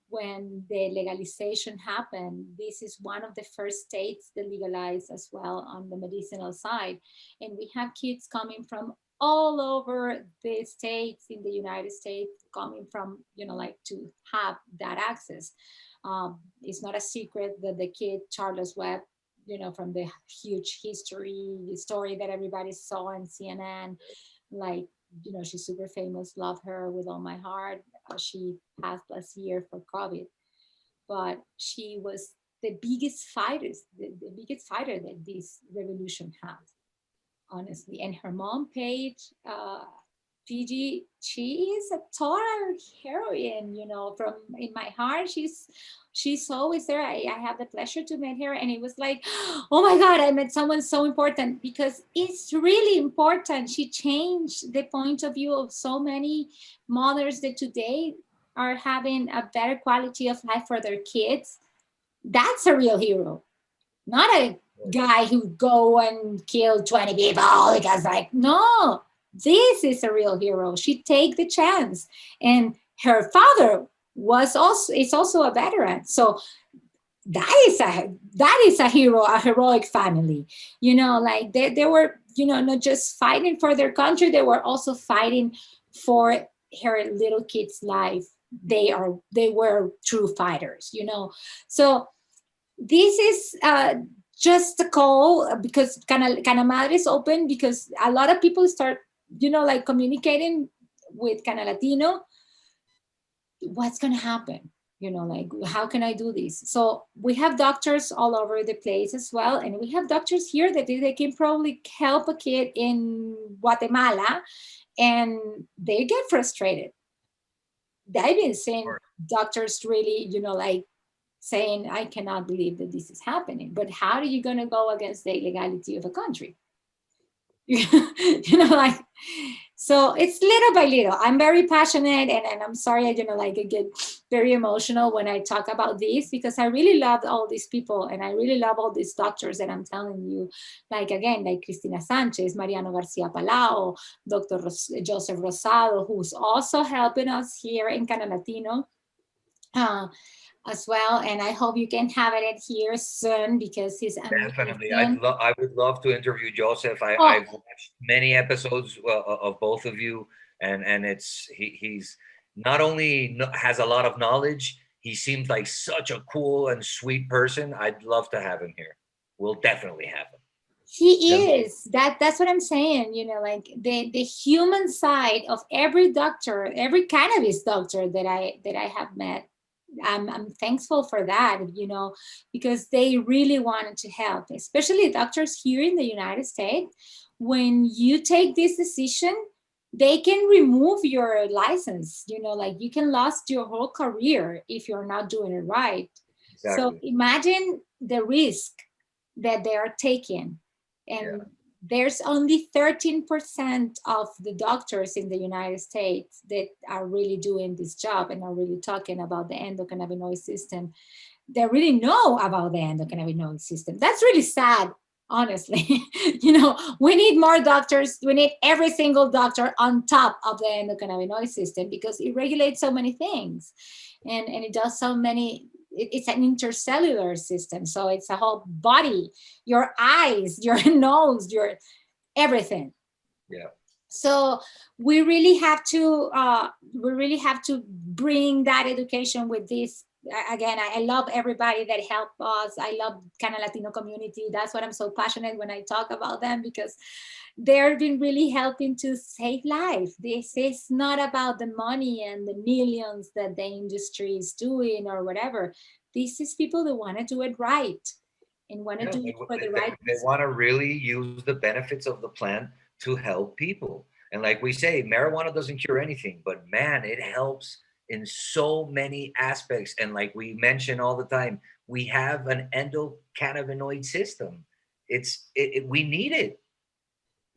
when the legalization happened. This is one of the first states that legalized as well on the medicinal side, and we have kids coming from all over the states in the United States, coming from, like, to have that access. It's not a secret that the kid, Charles Webb, from the huge story that everybody saw on CNN, like, she's super famous, love her with all my heart. She passed last year for COVID, but she was the biggest the biggest fighter that this revolution had, honestly. And her mom, Paige, Gigi, she is a total heroine, from in my heart. She's always there. I have the pleasure to meet her, and it was like, oh my God, I met someone so important, because it's really important. She changed the point of view of so many mothers that today are having a better quality of life for their kids. That's a real hero, not a guy who go and kill 20 people because, like, no, this is a real hero. She take the chance, and her father is also a veteran. So that is a hero, a heroic family. Like they were, not just fighting for their country, they were also fighting for her little kid's life. They were true fighters. So this is just a call, because Cana Madre is open, because a lot of people start, like, communicating with Cannalatino. What's going to happen? Like, how can I do this? So we have doctors all over the place as well. And we have doctors here that they can probably help a kid in Guatemala, and they get frustrated. I've been seeing doctors really, like, saying, I cannot believe that this is happening. But how are you going to go against the legality of a country? Like, so it's little by little. I'm very passionate, and I'm sorry, I get very emotional when I talk about this, because I really love all these people, and I really love all these doctors that I'm telling you, like, again, like Cristina Sanchez, Mariano Garcia Palau, Dr. Joseph Rosado, who's also helping us here in Cannalatino. as well. And I hope you can have it here soon because he's Definitely. amazing. I would love to interview Joseph. Oh, I've watched many episodes of both of you, and he's not only has a lot of knowledge, he seems like such a cool and sweet person. I'd love to have him here. We'll definitely have him. he Yeah. is. That's what I'm saying. Like the human side of every doctor, every cannabis doctor that I have met. I'm thankful for that, because they really wanted to help, especially doctors here in the United States. When you take this decision, they can remove your license, like you can lose your whole career if you're not doing it right. So Exactly. imagine the risk that they are taking. Yeah. And there's only 13% of the doctors in the United States that are really doing this job and are really talking about the endocannabinoid system. They really know about the endocannabinoid system. That's really sad, honestly. We need more doctors. We need every single doctor on top of the endocannabinoid system because it regulates so many things, and it does so many. It's an intercellular system, so it's a whole body, your eyes, your nose, your everything. Yeah. So we really have to bring that education with this. Again, I love everybody that helped us. I love Cannalatino community. That's what I'm so passionate when I talk about them, because they've been really helping to save life. This is not about the money and the millions that the industry is doing or whatever. This is people that want to do it right and want to Yeah, do it for the right they reason. want to really use the benefits of the plant to help people. And like we say, marijuana doesn't cure anything, but man, it helps in so many aspects. And like we mention all the time, we have an endocannabinoid system. We need it.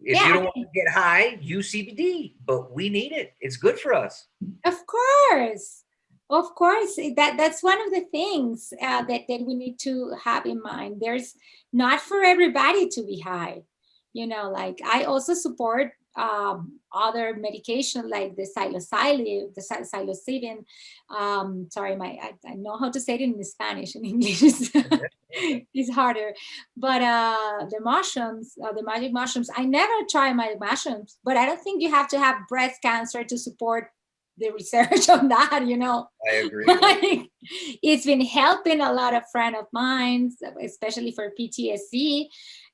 If you Yeah, don't want to get high, use CBD, but we need it. It's good for us. of course, of course. That's one of the things that we need to have in mind. There's not for everybody to be high. Like I also support other medication like the psilocybin, psilocybin. Sorry, I know how to say it in Spanish. In English, it's harder. But the mushrooms, the magic mushrooms. I never try magic mushrooms, but I don't think you have to have breast cancer to support the research on that. I agree. Like, it's been helping a lot of friends of mine, especially for PTSD,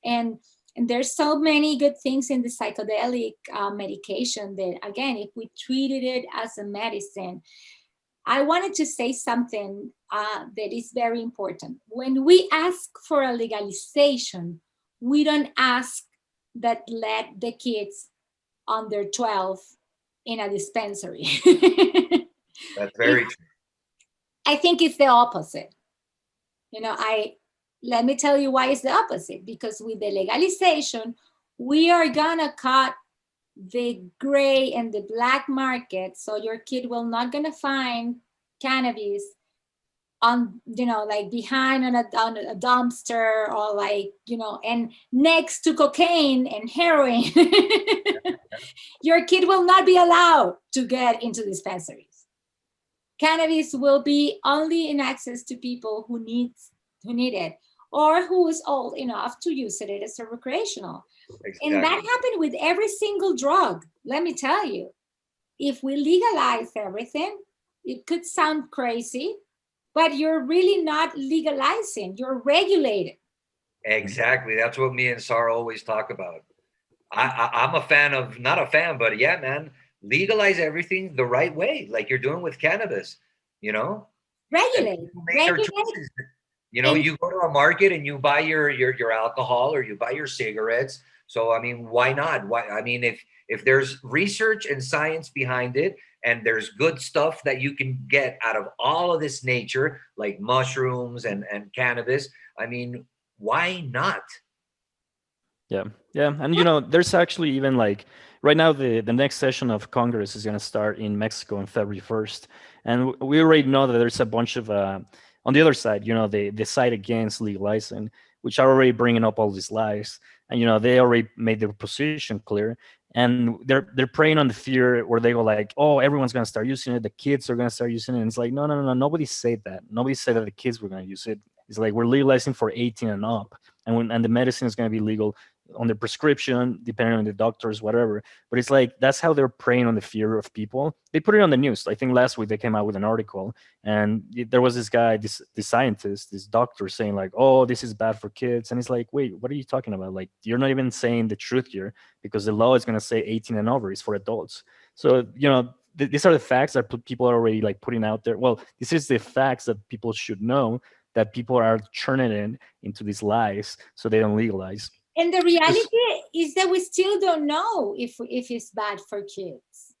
and there's so many good things in the psychedelic medication that, again, if we treated it as a medicine. I wanted to say something that is very important. When we ask for a legalization, we don't ask that let the kids under 12 in a dispensary. That's very true. I think it's the opposite. I let me tell you why it's the opposite. Because with the legalization, we are gonna cut the gray and the black market, so your kid will not gonna find cannabis on like behind on a dumpster, or like and next to cocaine and heroin. Your kid will not be allowed to get into dispensaries. Cannabis will be only in access to people who need it, or who is old enough to use it as a recreational. And that Exactly. happened with every single drug. Let me tell you, if we legalize everything, it could sound crazy, but you're really not legalizing, you're regulating. Exactly. That's what me and Sarah always talk about. I'm a fan of, not a fan, but yeah, man, legalize everything the right way, like you're doing with cannabis, you know, and Regulate, people make their regulate. choices. And You go to a market and you buy your alcohol or you buy your cigarettes. So I mean, why not? Why? I mean, if there's research and science behind it, and there's good stuff that you can get out of all of this nature, like mushrooms and cannabis, I mean, why not? Yeah, yeah, and there's actually even like right now the next session of Congress is going to start in Mexico on February 1st, and we already know that there's a bunch of on the other side, the side against legalizing. which are already bringing up all these lies. And they already made their position clear, and they're preying on the fear where they go like, oh, everyone's going to start using it, the kids are going to start using it. And it's like, no, no, no, no, nobody said that. Nobody said that the kids were going to use it. It's like we're legalizing for 18 and up, and the medicine is going to be legal on the prescription, depending on the doctors, whatever. But it's like that's how they're preying on the fear of people. They put it on the news. I think last week they came out with an article, and there was this guy, this scientist, this doctor saying like, "Oh, this is bad for kids," and it's like, wait, what are you talking about? Like, you're not even saying the truth here, because the law is going to say 18 and over is for adults. So these are the facts that people are already like putting out there. Well, this is the facts that people should know, that people are turning into these lies so they don't legalize. And the reality is that we still don't know if it's bad for kids.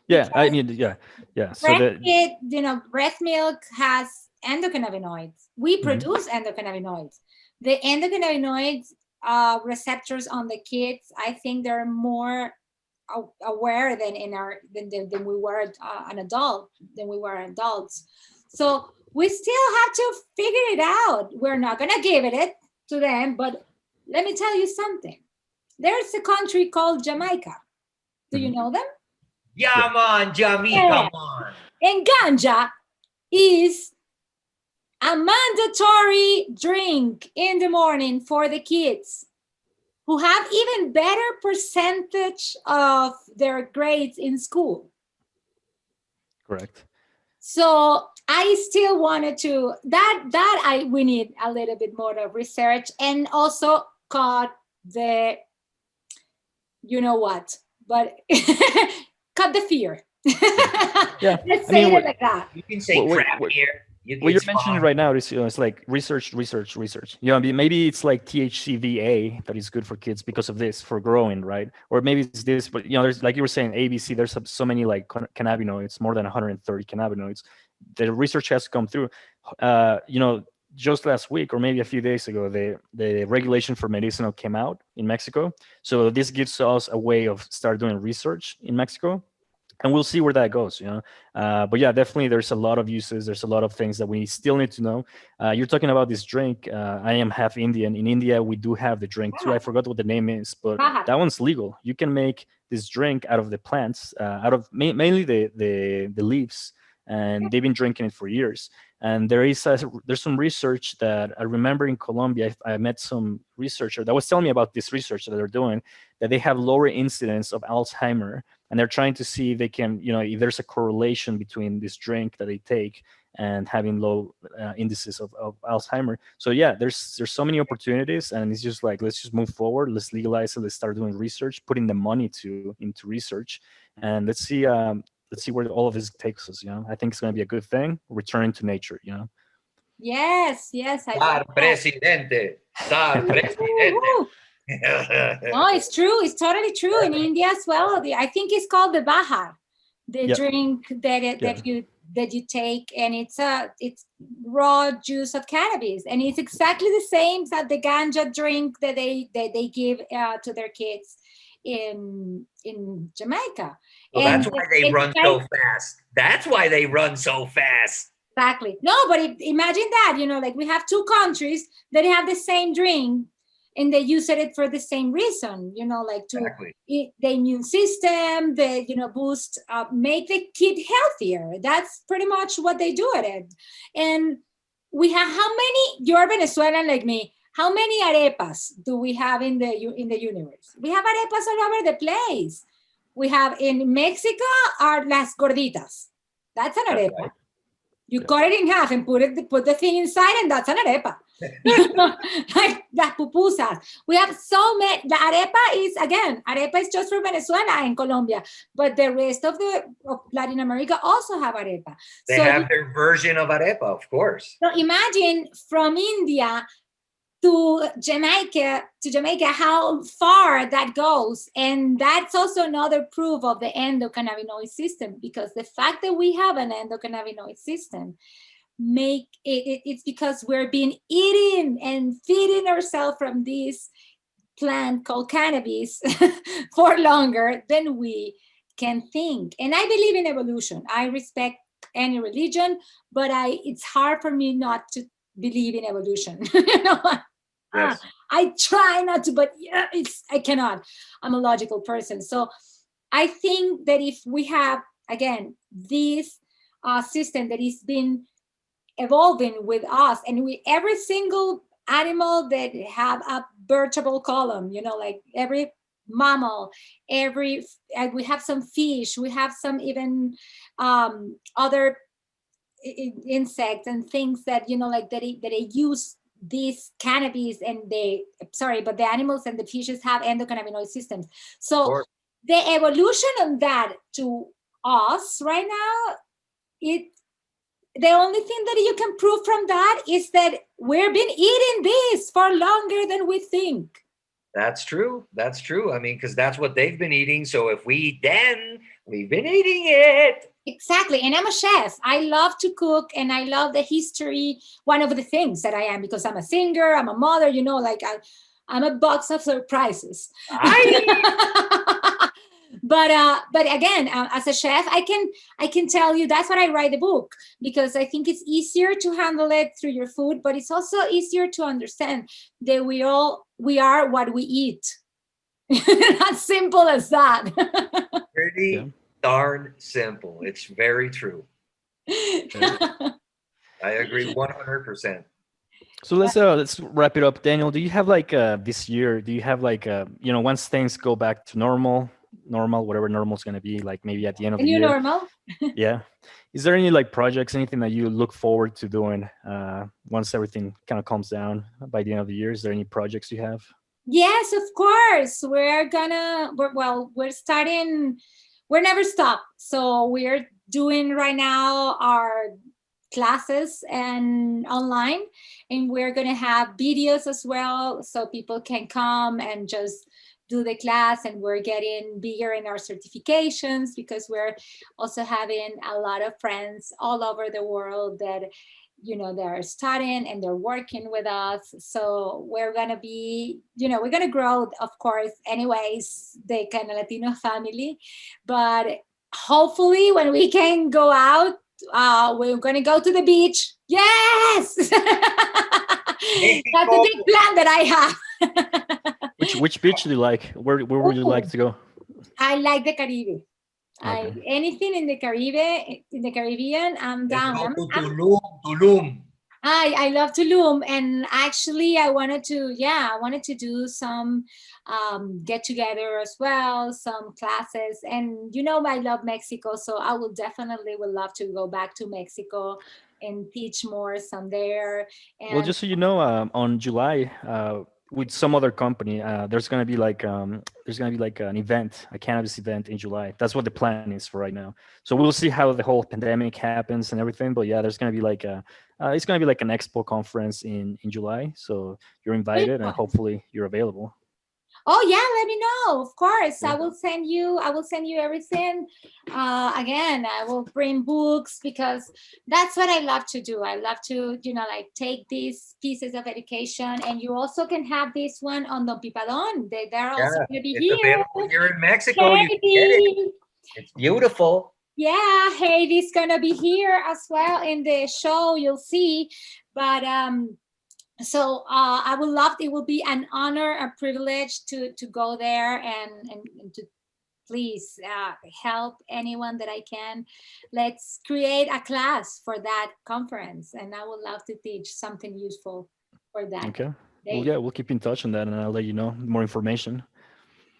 Yeah, I mean, yeah. So breast milk has endocannabinoids. We produce endocannabinoids. The endocannabinoids receptors on the kids, I think they're more aware than than we were an adult, than we were adults. So we still have to figure it out. We're not gonna give it to them, but let me tell you something. There's a country called Jamaica. Do you know them? Yeah, man, Jamaica, man. And ganja is a mandatory drink in the morning for the kids who have even better percentage of their grades in school. Correct. So I still wanted to we need a little bit more of research, and also cut the, you know what, but cut the fear. Yeah, Let's say it like that. You can say crap here. What you're mentioning right now is, it's like research. Maybe it's like THCVA that is good for kids because of this, for growing, right? Or maybe it's this, but there's, like you were saying, ABC. There's so many like cannabinoids, more than 130 cannabinoids. The research has to come through. Just last week or maybe a few days ago, the regulation for medicinal came out in Mexico. So this gives us a way of start doing research in Mexico. And we'll see where that goes, but yeah, definitely there's a lot of uses. There's a lot of things that we still need to know. You're talking about this drink. I am half Indian. In India, we do have the drink too. I forgot what the name is, but that one's legal. You can make this drink out of the plants, out of mainly the leaves, and they've been drinking it for years. And there's some research that I remember in Colombia. I met some researcher that was telling me about this research that they're doing, that they have lower incidence of Alzheimer, and they're trying to see if they can, if there's a correlation between this drink that they take and having low indices of Alzheimer. So yeah, there's so many opportunities, and it's just like, let's just move forward. Let's legalize it. Let's start doing research, putting the money into research, and let's see where all of this takes us. I think it's going to be a good thing. Returning to nature. Yes. Sar presidente. No, it's true. It's totally true in India as well. I think it's called the bahar, the drink that you take, and it's raw juice of cannabis, and it's exactly the same as the ganja drink that they give to their kids in Jamaica. Well, that's why they run so fast. That's why they run so fast. Exactly. No, but imagine that, like we have two countries that have the same drink, and they use it for the same reason, like to the immune system, boost, make the kid healthier. That's pretty much what they do at it. And we have, how many, you're Venezuelan like me, how many arepas do we have in the universe? We have arepas all over the place. We have in Mexico are las gorditas. That's an arepa. Right. You cut it in half and put the thing inside, and that's an arepa. Like las pupusas. We have so many. The arepa is just for Venezuela and Colombia, but the rest of Latin America also have arepa. They have their version of arepa, of course. So imagine from India to Jamaica, how far that goes. And that's also another proof of the endocannabinoid system, because the fact that we have an endocannabinoid system it's because we're being eating and feeding ourselves from this plant called cannabis for longer than we can think. And I believe in evolution. I respect any religion, but it's hard for me not to believe in evolution. Yes. I try not to, but yeah, I cannot. I'm a logical person. So I think that if we have, again, this system that is been evolving with us, and we every single animal that have a vertebral column, like every mammal, we have some fish, we have some even other insects and things that like they use these cannabis, and but the animals and the fishes have endocannabinoid systems. So the evolution of that to us right now, the only thing that you can prove from that is that we've been eating this for longer than we think. That's true. That's true. I mean, because that's what they've been eating. So if we eat then, we've been eating it. Exactly. And I'm a chef. I love to cook, and I love the history. One of the things that I am, because I'm a singer, I'm a mother, I'm a box of surprises. But again, as a chef, I can tell you that's what I write the book, because I think it's easier to handle it through your food, but it's also easier to understand that we are what we eat. As simple as that. Pretty darn simple. It's very true. I agree 100%. So let's wrap it up, Daniel. Do you have like this year? Do you have like once things go back to normal, whatever normal is going to be, like maybe at the end of A the new year? normal. Yeah. Is there any like projects, anything that you look forward to doing once everything kind of calms down by the end of the year? Is there any projects you have? Yes, of course. We're starting. We're never stop. So we're doing right now our classes and online, and we're going to have videos as well, so people can come and just do the class. And we're getting bigger in our certifications, because we're also having a lot of friends all over the world that they're studying and they're working with us. So we're going to be, we're going to grow, of course, anyways, the Cannalatino family. But hopefully when we can go out, we're going to go to the beach. Yes. That's a big plan that I have. Which beach do you like? Where would you like to go? I like the Caribbean. Okay. Anything in the Caribbean, I'm down. Let's go to Tulum. I love Tulum, and actually I wanted to do some get together as well, some classes. And I love Mexico, so I would love to go back to Mexico and teach more some there. Well, And just so you know, on July, with some other company, there's gonna be like an event, a cannabis event in July. That's what the plan is for right now. So we'll see how the whole pandemic happens and everything. But yeah, there's gonna be like it's gonna be like an expo conference in July. So you're invited, and hopefully you're available. oh yeah, let me know. Of course, Yeah. I will send you everything. Again, I will bring books, because that's what I love to do. I love to like take these pieces of education. And you also can have this one on Don Pipadon. They're also going to be It's here. available here in Mexico. You can get it. It's beautiful. Yeah, Heidi's gonna be here as well in the show. You'll see. But so I would love. It will be an honor, a privilege to go there, and to please help anyone that I can. Let's create a class for that conference, and I would love to teach something useful for that Okay. Well, day. yeah, we'll keep in touch on that, and I'll let you know more information.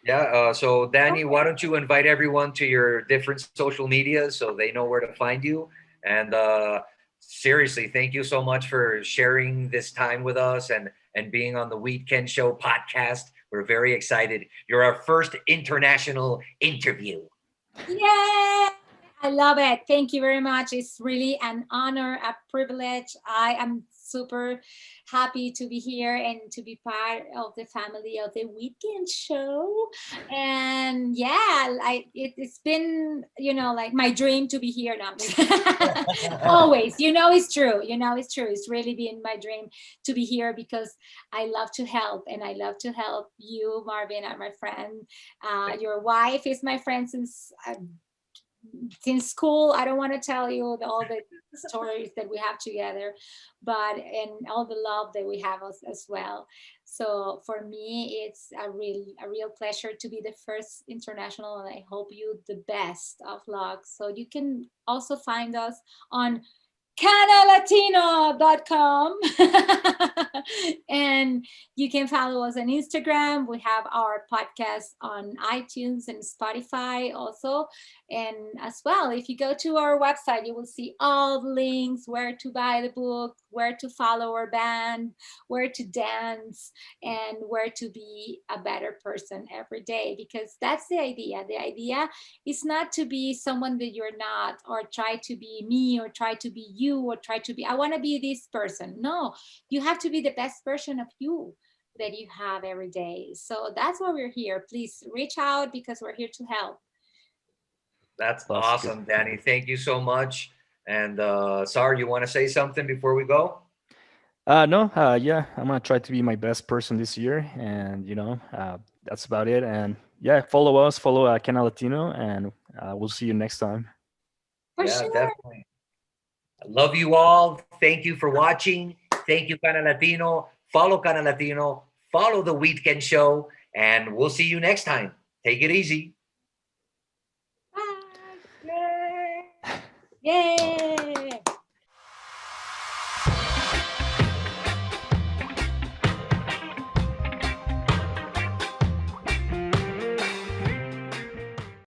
Yeah. So Danny, why don't you invite everyone to your different social medias so they know where to find you? And seriously, thank you so much for sharing this time with us and being on the Weedkend Show podcast. We're very excited. You're our first international interview. Yay! I love it. Thank you very much. It's really an honor, a privilege. I am super happy to be here and to be part of the family of the Weedkend Show. And yeah, it's been, like my dream to be here now. Always, it's true. It's true. It's really been my dream to be here, because I love to help, and I love to help you, Marvin, and my friend. Your wife is my friend since since school. I don't want to tell you all the stories that we have together, but and all the love that we have as well. So for me, it's a real pleasure to be the first international, and I hope you the best of luck. So you can also find us on Cannalatino.com. And you can follow us on Instagram. We have our podcast on iTunes and Spotify also. And as well, if you go to our website, you will see all the links, where to buy the book, where to follow our band, where to dance, and where to be a better person every day. Because that's the idea. The idea is not to be someone that you're not, or try to be me, or try to be you, or try to be, I want to be this person. No, you have to be the best version of you that you have every day. So that's why we're here. Please reach out, because we're here to help. That's That's good. awesome, Danny. Thank you so much. And Sar, you want to say something before we go? No, yeah, I'm gonna try to be my best person this year, and that's about it. And yeah, follow us, follow Cannalatino, and we'll see you next time. For Yeah, sure. definitely. I love you all. Thank you for watching. Thank you, Cannalatino. Follow Cannalatino. Follow the Weedkend Show, and we'll see you next time. Take it easy. Bye. Yay.